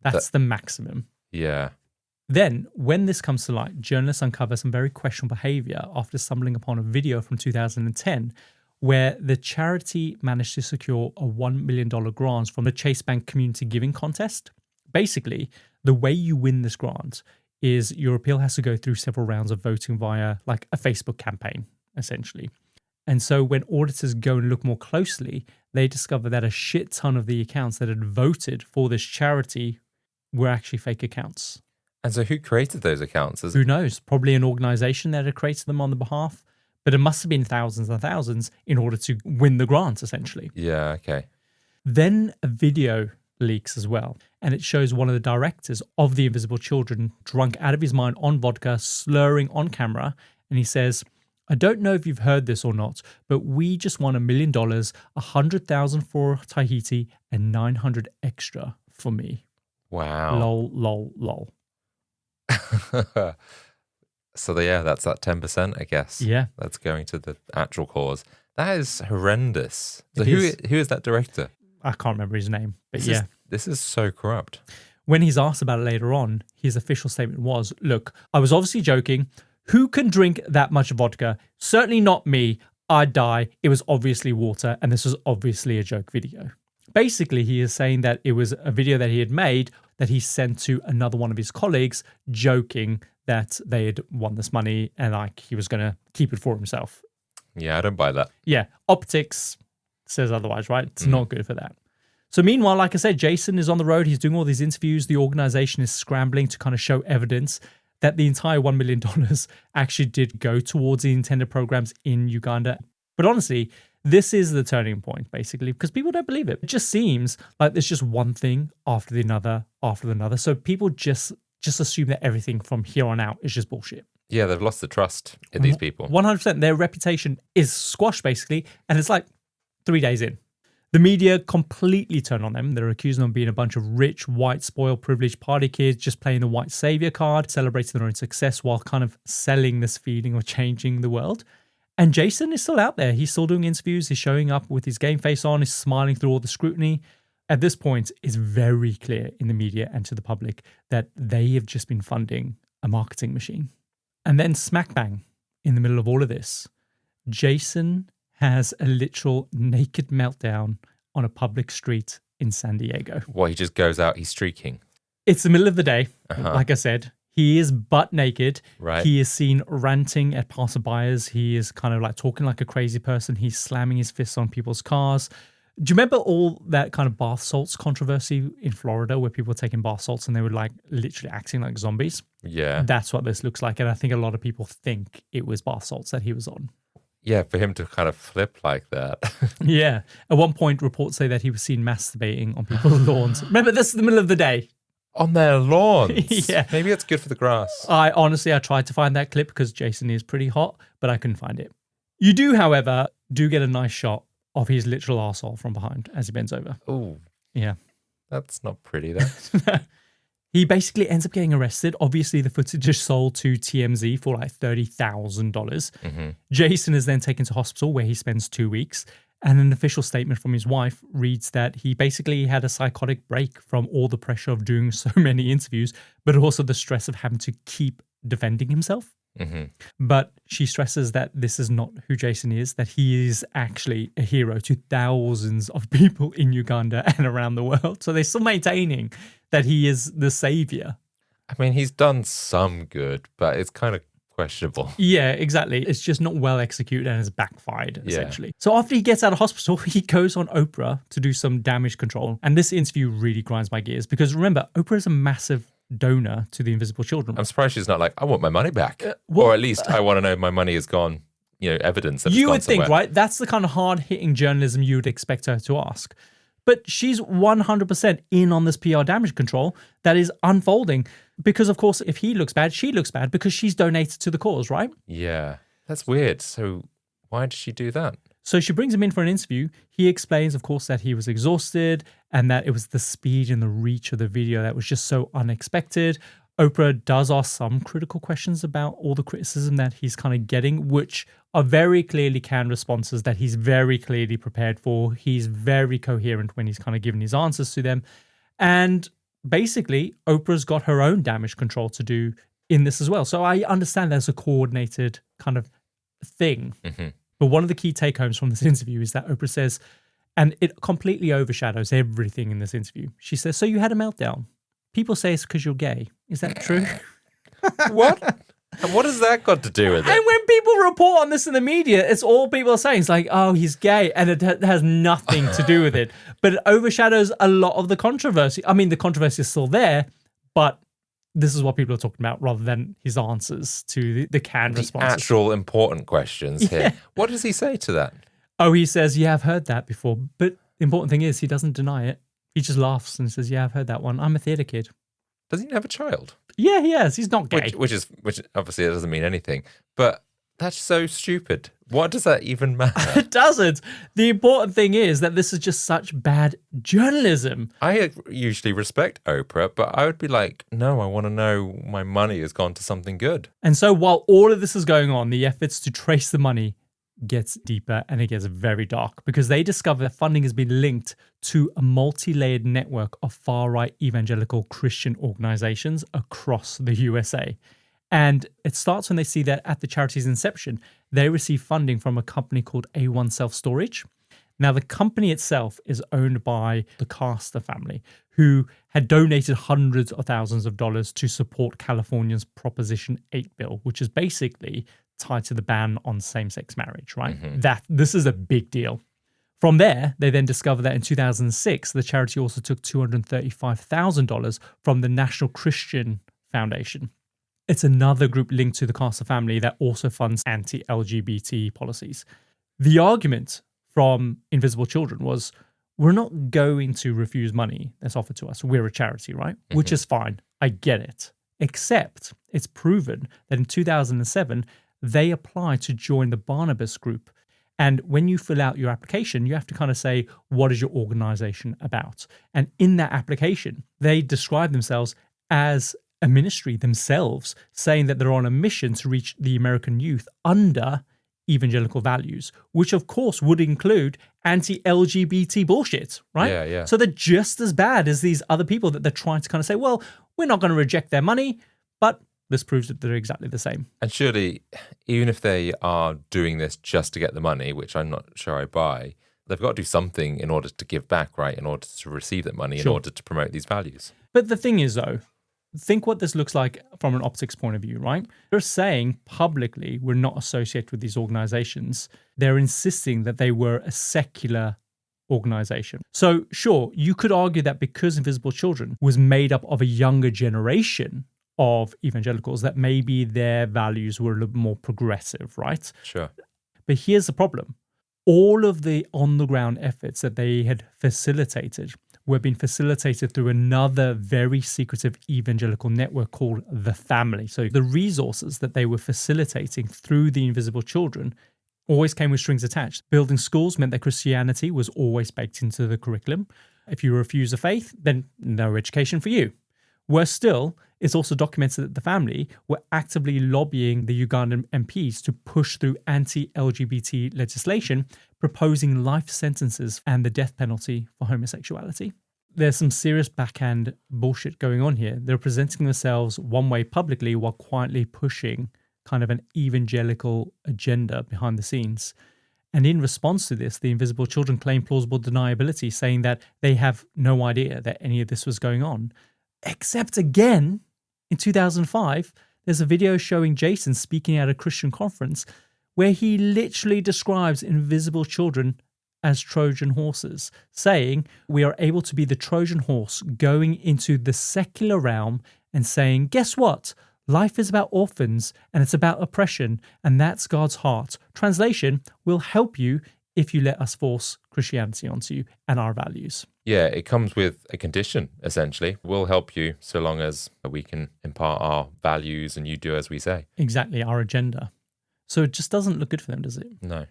A: That's the maximum.
B: Yeah.
A: Then, when this comes to light, journalists uncover some very questionable behavior after stumbling upon a video from 2010 where the charity managed to secure a $1 million grant from the Chase Bank Community Giving Contest. Basically, the way you win this grant is your appeal has to go through several rounds of voting via like a Facebook campaign, essentially. And so when auditors go and look more closely, they discover that a shit ton of the accounts that had voted for this charity were actually fake accounts.
B: And so who created those accounts?
A: Who knows? Probably an organization that had created them on the behalf, but it must have been thousands and thousands in order to win the grant, essentially.
B: Yeah, okay.
A: Then a video leaks as well, and it shows one of the directors of the Invisible Children drunk out of his mind on vodka, slurring on camera, and he says, I don't know if you've heard this or not, but we just won $1 million, 100,000 for Tahiti, and 900 extra for me.
B: Wow.
A: Lol, lol, lol.
B: So that's that 10%, I guess.
A: Yeah.
B: That's going to the actual cause. That is horrendous. So
A: It
B: who is that director?
A: I can't remember his name, but
B: This is so corrupt.
A: When he's asked about it later on, his official statement was, look, I was obviously joking. Who can drink that much vodka? Certainly not me. I'd die. It was obviously water, and this was obviously a joke video. Basically, he is saying that it was a video that he had made that he sent to another one of his colleagues, joking that they had won this money and like he was going to keep it for himself.
B: Yeah, I don't buy that.
A: Yeah, optics says otherwise, right? It's not good for that. So meanwhile, like I said, Jason is on the road. He's doing all these interviews. The organization is scrambling to kind of show evidence that the entire $1 million actually did go towards the intended programs in Uganda. But honestly, this is the turning point, basically, because people don't believe it. It just seems like there's just one thing after the another. So people just assume that everything from here on out is just bullshit.
B: Yeah, they've lost the trust in these people.
A: 100%. Their reputation is squashed, basically. And it's like 3 days in. The media completely turn on them. They're accusing them of being a bunch of rich, white, spoiled, privileged party kids, just playing the white savior card, celebrating their own success while kind of selling this feeling of changing the world. And Jason is still out there. He's still doing interviews. He's showing up with his game face on. He's smiling through all the scrutiny. At this point, it's very clear in the media and to the public that they have just been funding a marketing machine. And then smack bang, in the middle of all of this, Jason has a literal naked meltdown on a public street in San Diego.
B: He just goes out, he's streaking.
A: It's the middle of the day, like I said. He is butt naked.
B: Right.
A: He is seen ranting at passerbyers. He is kind of like talking like a crazy person. He's slamming his fists on people's cars. Do you remember all that kind of bath salts controversy in Florida where people were taking bath salts and they were like literally acting like zombies?
B: Yeah.
A: That's what this looks like. And I think a lot of people think it was bath salts that he was on.
B: Yeah, for him to kind of flip like that.
A: Yeah. At one point, reports say that he was seen masturbating on people's lawns. Remember, this is the middle of the day.
B: On their lawns?
A: Yeah.
B: Maybe it's good for the grass.
A: I tried to find that clip because Jason is pretty hot, but I couldn't find it. You do, however, get a nice shot of his literal arsehole from behind as he bends over.
B: Oh.
A: Yeah.
B: That's not pretty, though.
A: He basically ends up getting arrested. Obviously, the footage is sold to TMZ for like $30,000.
B: Mm-hmm.
A: Jason is then taken to hospital where he spends 2 weeks. And an official statement from his wife reads that he basically had a psychotic break from all the pressure of doing so many interviews, but also the stress of having to keep defending himself.
B: Mm-hmm.
A: But she stresses that this is not who Jason is, that he is actually a hero to thousands of people in Uganda and around the world. So they're still maintaining that he is the savior.
B: I mean, he's done some good, but it's kind of questionable.
A: Yeah, exactly. It's just not well executed and has backfired, essentially. So after he gets out of hospital, he goes on Oprah to do some damage control. And this interview really grinds my gears because remember, Oprah is a massive donor to the Invisible Children.
B: I'm surprised she's not like, I want my money back. Or at least I want to know my money has gone, evidence that it's
A: you
B: gone
A: would think,
B: somewhere.
A: right? That's the kind of hard-hitting journalism you would expect her to ask. But she's 100% in on this PR damage control that is unfolding. Because, of course, if he looks bad, she looks bad because she's donated to the cause, right?
B: Yeah, that's weird. So why did she do that?
A: So she brings him in for an interview. He explains, of course, that he was exhausted and that it was the speed and the reach of the video that was just so unexpected. Oprah does ask some critical questions about all the criticism that he's kind of getting, which are very clearly canned responses that he's very clearly prepared for. He's very coherent when he's kind of giving his answers to them. And basically, Oprah's got her own damage control to do in this as well. So I understand there's a coordinated kind of thing.
B: Mm-hmm.
A: But one of the key take-homes from this interview is that Oprah says, and it completely overshadows everything in this interview. She says, so you had a meltdown. People say it's because you're gay. Is that true?
B: What? And what has that got to do with it?
A: And when people report on this in the media, it's all people are saying. It's like, oh, he's gay. And it has nothing to do with it. But it overshadows a lot of the controversy. I mean, the controversy is still there, but this is what people are talking about rather than his answers to the canned responses.
B: Actual important questions here. What does he say to that?
A: Oh, he says, yeah, I've heard that before. But the important thing is he doesn't deny it. He just laughs and says, yeah, I've heard that one. I'm a theatre kid.
B: Does he have a child?
A: Yeah, he has. He's not gay.
B: Which obviously it doesn't mean anything. But That's so stupid. What does that even matter?
A: It doesn't. The important thing is that this is just such bad journalism.
B: I usually respect Oprah, but I would be like, no, I want to know my money has gone to something good.
A: And so while all of this is going on, the efforts to trace the money gets deeper and it gets very dark because they discover that funding has been linked to a multi-layered network of far-right evangelical Christian organizations across the USA. And it starts when they see that at the charity's inception, they receive funding from a company called A1 Self-Storage. Now, the company itself is owned by the Castor family, who had donated hundreds of thousands of dollars to support California's Proposition 8 bill, which is basically tied to the ban on same-sex marriage, right? This is a big deal. From there, they then discover that in 2006, the charity also took $235,000 from the National Christian Foundation. It's another group linked to the Castor family that also funds anti-LGBT policies. The argument from Invisible Children was, we're not going to refuse money that's offered to us. We're a charity, right? Which is fine. I get it. Except it's proven that in 2007, they applied to join the Barnabas group. And when you fill out your application, you have to kind of say, what is your organization about? And in that application, they describe themselves as a ministry themselves, saying that they're on a mission to reach the American youth under evangelical values, which of course would include anti-LGBT bullshit, right?
B: Yeah.
A: So they're just as bad as these other people that they're trying to kind of say, well, we're not going to reject their money, but this proves that they're exactly the same.
B: And surely, even if they are doing this just to get the money, which I'm not sure I buy, they've got to do something in order to give back, right? In order to receive that money, in order to promote these values.
A: But the thing is, though, think what this looks like from an optics point of view, right? They're saying publicly we're not associated with these organizations. They're insisting that they were a secular organization. So sure, you could argue that because Invisible Children was made up of a younger generation of evangelicals, that maybe their values were a little more progressive, right?
B: Sure.
A: But here's the problem. All of the on-the-ground efforts that they had facilitated were being facilitated through another very secretive evangelical network called The Family. So the resources that they were facilitating through the Invisible Children always came with strings attached. Building schools meant that Christianity was always baked into the curriculum. If you refuse a faith, then no education for you. Worse still, it's also documented that the family were actively lobbying the Ugandan MPs to push through anti-LGBT legislation, proposing life sentences and the death penalty for homosexuality. There's some serious backhand bullshit going on here. They're presenting themselves one way publicly while quietly pushing kind of an evangelical agenda behind the scenes. And in response to this, the Invisible Children claim plausible deniability, saying that they have no idea that any of this was going on. Except again, in 2005, there's a video showing Jason speaking at a Christian conference where he literally describes Invisible Children as Trojan horses, saying we are able to be the Trojan horse going into the secular realm and saying, guess what? Life is about orphans and it's about oppression, and that's God's heart. Translation, we'll help you if you let us force Christianity onto you and our values.
B: Yeah, it comes with a condition, essentially. We'll help you so long as we can impart our values and you do as we say.
A: Exactly, our agenda. So it just doesn't look good for them, does it?
B: No.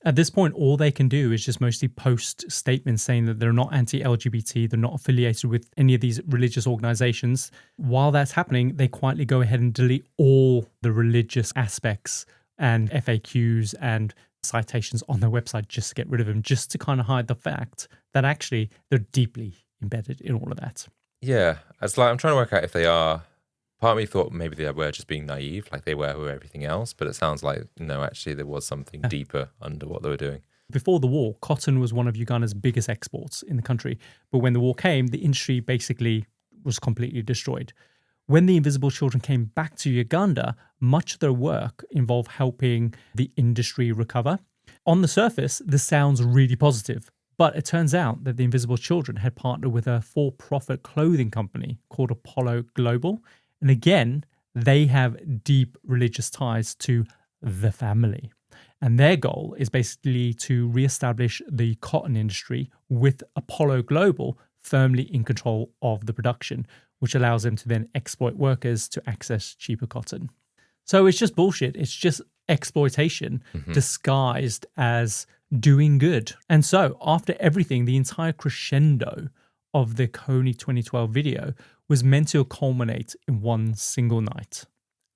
A: At this point, all they can do is just mostly post statements saying that they're not anti-LGBT, they're not affiliated with any of these religious organizations. While that's happening, they quietly go ahead and delete all the religious aspects and FAQs and citations on their website just to get rid of them, just to kind of hide the fact that actually they're deeply embedded in all of that.
B: Yeah, it's like I'm trying to work out if they are. Part of me thought maybe they were just being naive, like they were with everything else, but it sounds like, no, actually there was something deeper under what they were doing.
A: Before the war, cotton was one of Uganda's biggest exports in the country. But when the war came, the industry basically was completely destroyed. When the Invisible Children came back to Uganda, much of their work involved helping the industry recover. On the surface, this sounds really positive, but it turns out that the Invisible Children had partnered with a for-profit clothing company called Apollo Global. And again, they have deep religious ties to the family. And their goal is basically to reestablish the cotton industry with Apollo Global firmly in control of the production, which allows them to then exploit workers to access cheaper cotton. So it's just bullshit. It's just exploitation disguised as doing good. And so after everything, the entire crescendo of the Kony 2012 video was meant to culminate in one single night,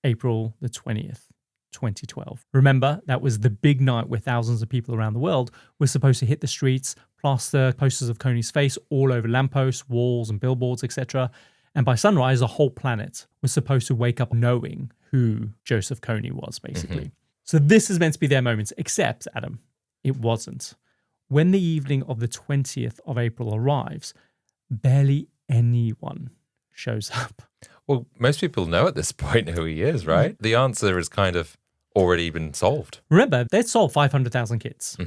A: April the 20th, 2012. Remember, that was the big night where thousands of people around the world were supposed to hit the streets, plaster posters of Kony's face all over lampposts, walls and billboards, etc. And by sunrise, the whole planet was supposed to wake up knowing who Joseph Kony was, basically. So this is meant to be their moment, except, Adam, it wasn't. When the evening of the 20th of April arrives, barely anyone shows up.
B: Well, most people know at this point who he is, right? The answer is kind of already been solved.
A: Remember, they'd sold 500,000 kits.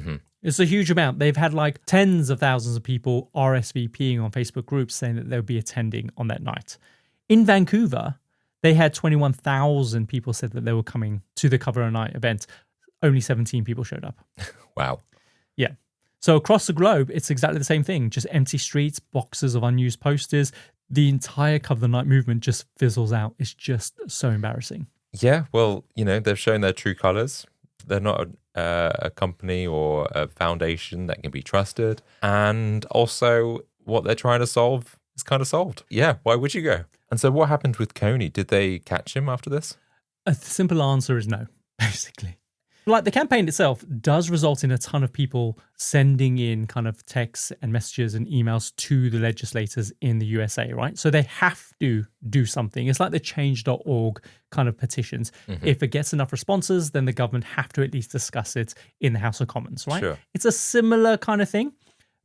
A: It's a huge amount. They've had like tens of thousands of people RSVPing on Facebook groups saying that they'll be attending on that night. In Vancouver, they had 21,000 people said that they were coming to the Cover a Night event. Only 17 people showed up.
B: Wow.
A: Yeah. So across the globe, it's exactly the same thing. Just empty streets, boxes of unused posters. The entire Cover the Night movement just fizzles out. It's just so embarrassing.
B: Yeah, well, you know, they've shown their true colors. They're not a company or a foundation that can be trusted. And also, what they're trying to solve is kind of solved. Yeah, why would you go? And so what happened with Kony? Did they catch him after this?
A: A simple answer is no, basically. Like, the campaign itself does result in a ton of people sending in kind of texts and messages and emails to the legislators in the USA, right? So they have to do something. It's like the change.org kind of petitions. If it gets enough responses, then the government have to at least discuss it in the House of Commons, right?
B: Sure.
A: It's a similar kind of thing,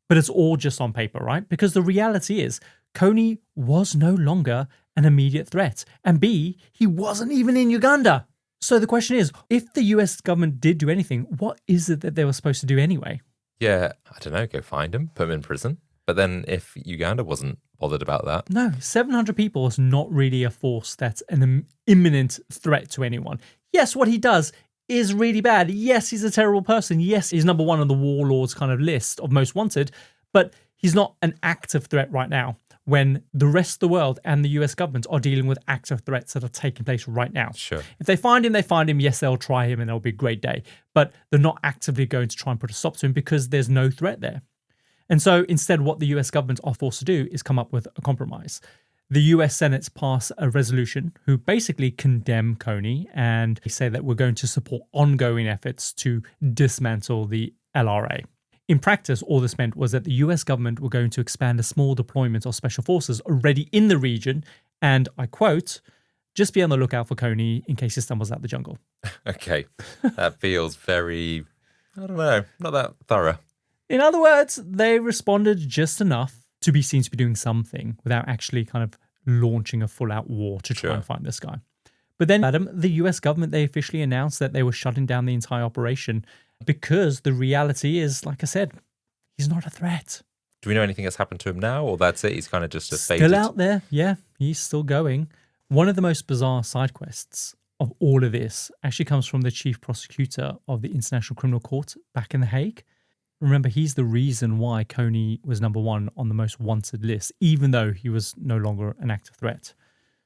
A: but it's all just on paper, right? Because the reality is Kony was no longer an immediate threat. And B, he wasn't even in Uganda. So the question is, if the US government did do anything, what is it that they were supposed to do anyway?
B: Yeah, I don't know, go find him, put him in prison. But then if Uganda wasn't bothered about that.
A: No, 700 people is not really a force that's an imminent threat to anyone. Yes, what he does is really bad. Yes, he's a terrible person. Yes, he's number one on the warlords kind of list of most wanted, but he's not an active threat right now, when the rest of the world and the US government are dealing with active threats that are taking place right now.
B: Sure.
A: If they find him, they find him. Yes, they'll try him and it'll be a great day. But they're not actively going to try and put a stop to him because there's no threat there. And so instead, what the US government are forced to do is come up with a compromise. The US Senate's pass a resolution who basically condemn Kony and say that we're going to support ongoing efforts to dismantle the LRA. In practice, all this meant was that the US government were going to expand a small deployment of special forces already in the region, and I quote, just be on the lookout for Kony in case he stumbles out the jungle.
B: Okay, that feels very, I don't know, not that thorough.
A: In other words, they responded just enough to be seen to be doing something without actually kind of launching a full-out war to try and find this guy. But then, Adam, the US government, they officially announced that they were shutting down the entire operation because the reality is, like I said, he's not a threat.
B: Do we know anything that's happened to him now, or that's it? He's kind of just a faded?
A: Still out there. Yeah, he's still going. One of the most bizarre side quests of all of this actually comes from the chief prosecutor of the International Criminal Court back in The Hague. Remember, he's the reason why Kony was number one on the most wanted list, even though he was no longer an active threat.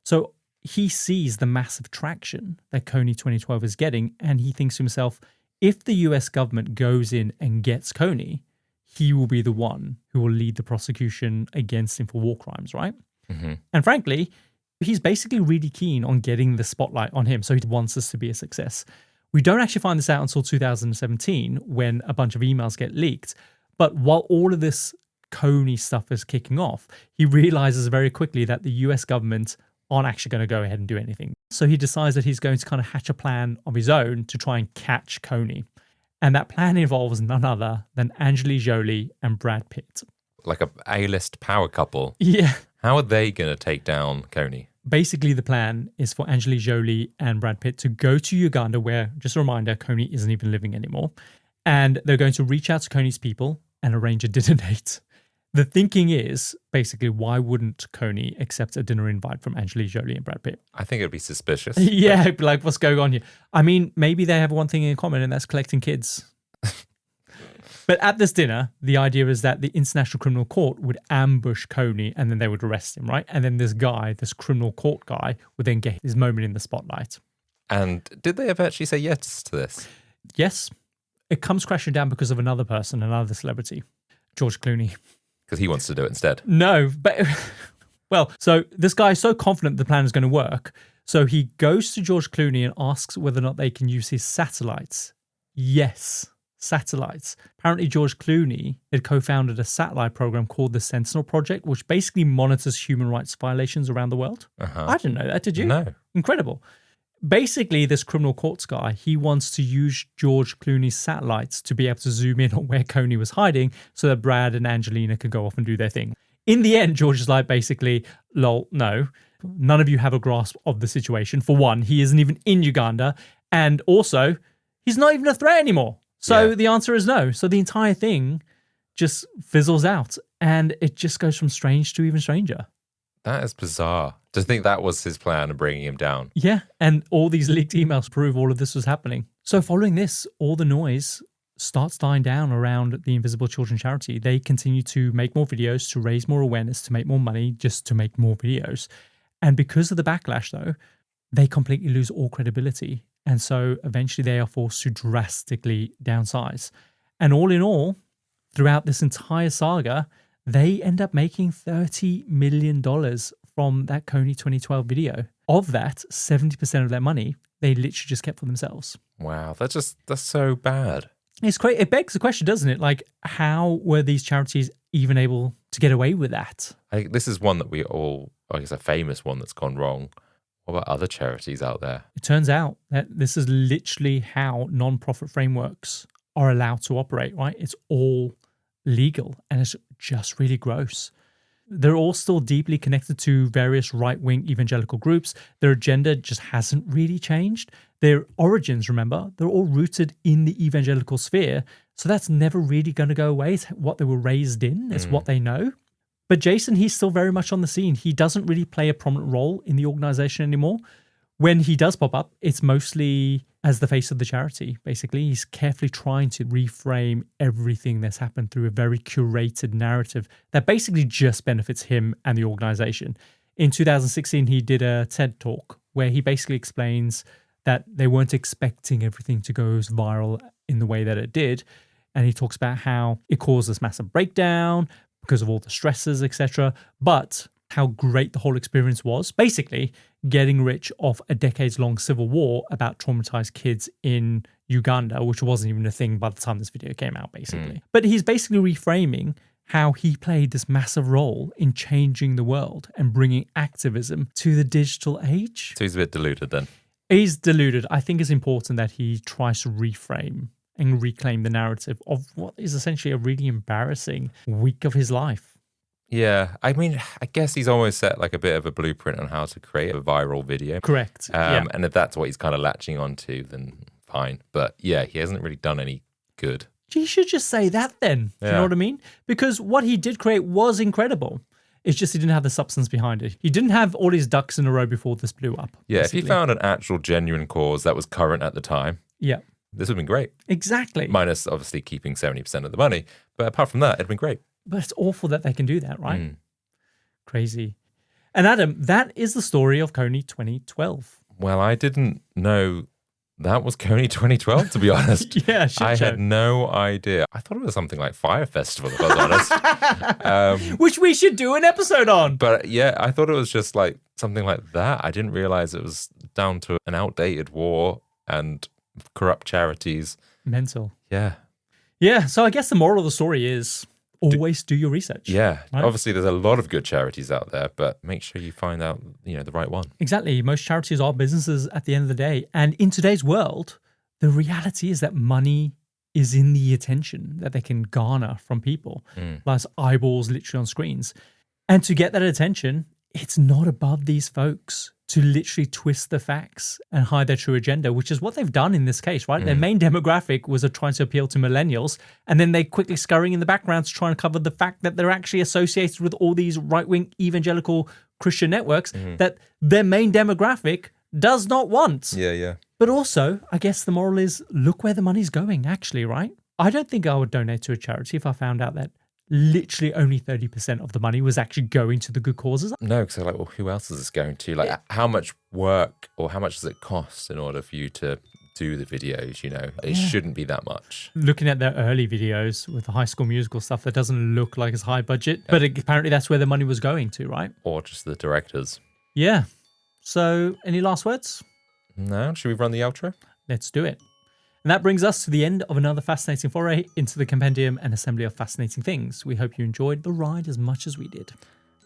A: So he sees the massive traction that Kony 2012 is getting, and he thinks to himself, if the US government goes in and gets Kony, he will be the one who will lead the prosecution against him for war crimes, right? And frankly, he's basically really keen on getting the spotlight on him, so he wants this to be a success. We don't actually find this out until 2017 when a bunch of emails get leaked. But while all of this Kony stuff is kicking off, he realizes very quickly that the US government aren't actually going to go ahead and do anything. So he decides that he's going to kind of hatch a plan of his own to try and catch Kony. And that plan involves none other than Angelina Jolie and Brad Pitt.
B: Like a A-list power couple.
A: Yeah.
B: How are they going to take down Kony?
A: Basically, the plan is for Angelina Jolie and Brad Pitt to go to Uganda, where, just a reminder, Kony isn't even living anymore. And they're going to reach out to Kony's people and arrange a dinner date. The thinking is, basically, why wouldn't Kony accept a dinner invite from Angelina Jolie and Brad Pitt?
B: I think it'd be suspicious.
A: Yeah, like, what's going on here? I mean, maybe they have one thing in common, and that's collecting kids. But at this dinner, the idea is that the International Criminal Court would ambush Kony and then they would arrest him, right? And then this guy, this criminal court guy, would then get his moment in the spotlight.
B: And did they ever actually say yes to this?
A: Yes. It comes crashing down because of another person, another celebrity, George Clooney.
B: Because he wants to do it instead.
A: No, but... Well, so this guy is so confident the plan is going to work. So he goes to George Clooney and asks whether or not they can use his satellites. Yes, satellites. Apparently, George Clooney had co-founded a satellite program called the Sentinel Project, which basically monitors human rights violations around the world. I didn't know that, did you?
B: No.
A: Incredible. Basically, this criminal courts guy, he wants to use George Clooney's satellites to be able to zoom in on where Kony was hiding so that Brad and Angelina could go off and do their thing. In the end, George is like, basically, lol, no, none of you have a grasp of the situation. For one, he isn't even in Uganda. And also, he's not even a threat anymore. So the answer is no. So the entire thing just fizzles out. And it just goes from strange to even stranger.
B: That is bizarre. To think that was his plan of bringing him down.
A: Yeah. And all these leaked emails prove all of this was happening. So following this, all the noise starts dying down around the Invisible Children charity. They continue to make more videos, to raise more awareness, to make more money, just to make more videos. And because of the backlash, though, they completely lose all credibility. And so eventually they are forced to drastically downsize. And all in all, throughout this entire saga, they end up making $30 million from that Kony 2012 video. Of that, 70% of that money, they literally just kept for themselves.
B: Wow, that's so bad.
A: It's crazy. It begs the question, doesn't it? Like, how were these charities even able to get away with that?
B: This is one that we all, I guess, a famous one that's gone wrong. What about other charities out there?
A: It turns out that this is literally how non-profit frameworks are allowed to operate, right? It's all legal and it's just really gross. They're all still deeply connected to various right-wing evangelical groups. Their agenda just hasn't really changed. Their origins, remember, they're all rooted in the evangelical sphere. So that's never really going to go away. It's what they were raised in. It's what they know. But Jason, he's still very much on the scene. He doesn't really play a prominent role in the organization anymore. When he does pop up, it's mostly as the face of the charity, basically. He's carefully trying to reframe everything that's happened through a very curated narrative that basically just benefits him and the organization. In 2016, he did a TED Talk where he basically explains that they weren't expecting everything to go as viral in the way that it did. And he talks about how it caused this massive breakdown because of all the stresses, etc. But how great the whole experience was. Basically, getting rich off a decades-long civil war about traumatized kids in Uganda, which wasn't even a thing by the time this video came out, basically. But he's basically reframing how he played this massive role in changing the world and bringing activism to the digital age.
B: So he's a bit deluded then.
A: He's deluded. I think it's important that he tries to reframe and reclaim the narrative of what is essentially a really embarrassing week of his life.
B: Yeah, I mean, I guess he's always set like a bit of a blueprint on how to create a viral video.
A: Correct.
B: And if that's what he's kind of latching onto, then fine. But yeah, he hasn't really done any good.
A: You should just say that then. Do you know what I mean? Because what he did create was incredible. It's just he didn't have the substance behind it. He didn't have all his ducks in a row before this blew up.
B: Yeah,
A: basically.
B: If he found an actual genuine cause that was current at the time, this would have been great.
A: Exactly.
B: Minus obviously keeping 70% of the money. But apart from that, it'd been great.
A: But it's awful that they can do that, right? Crazy. And Adam, that is the story of Kony 2012.
B: Well, I didn't know that was Kony 2012, to be honest. I had no idea. I thought it was something like Fire Festival, if I was honest.
A: Which we should do an episode on.
B: But yeah, I thought it was just like something like that. I didn't realize it was down to an outdated war and corrupt charities.
A: Mental.
B: Yeah.
A: Yeah, so I guess the moral of the story is always do your research.
B: Yeah.
A: Right?
B: Obviously, there's a lot of good charities out there, but make sure you find out, the right one.
A: Exactly. Most charities are businesses at the end of the day. And in today's world, the reality is that money is in the attention that they can garner from people. Like eyeballs literally on screens. And to get that attention, it's not above these folks to literally twist the facts and hide their true agenda, which is what they've done in this case, right? Their main demographic was trying to appeal to millennials, and then they quickly scurrying in the background to try and cover the fact that they're actually associated with all these right-wing evangelical Christian networks that their main demographic does not want.
B: Yeah.
A: But also, I guess the moral is, look where the money's going, actually, right? I don't think I would donate to a charity if I found out that literally only 30% of the money was actually going to the good causes.
B: No, because like, well, who else is this going to? Like, how much work or how much does it cost in order for you to do the videos? It shouldn't be that much.
A: Looking at their early videos with the High School Musical stuff, that doesn't look like it's high budget, but apparently that's where the money was going to, right?
B: Or just the directors.
A: Yeah. So, any last words?
B: No? Should we run the outro?
A: Let's do it. And that brings us to the end of another fascinating foray into the Compendium and Assembly of Fascinating Things. We hope you enjoyed the ride as much as we did.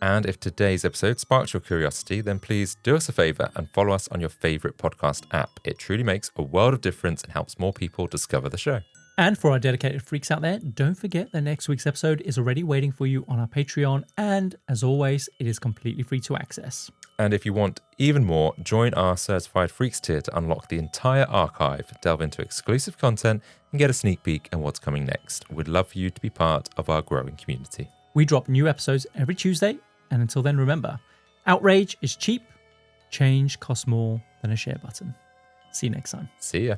B: And if today's episode sparks your curiosity, then please do us a favor and follow us on your favorite podcast app. It truly makes a world of difference and helps more people discover the show.
A: And for our dedicated freaks out there, don't forget that next week's episode is already waiting for you on our Patreon. And as always, it is completely free to access.
B: And if you want even more, join our Certified Freaks tier to unlock the entire archive, delve into exclusive content, and get a sneak peek at what's coming next. We'd love for you to be part of our growing community.
A: We drop new episodes every Tuesday. And until then, remember, outrage is cheap. Change costs more than a share button. See you next time.
B: See ya.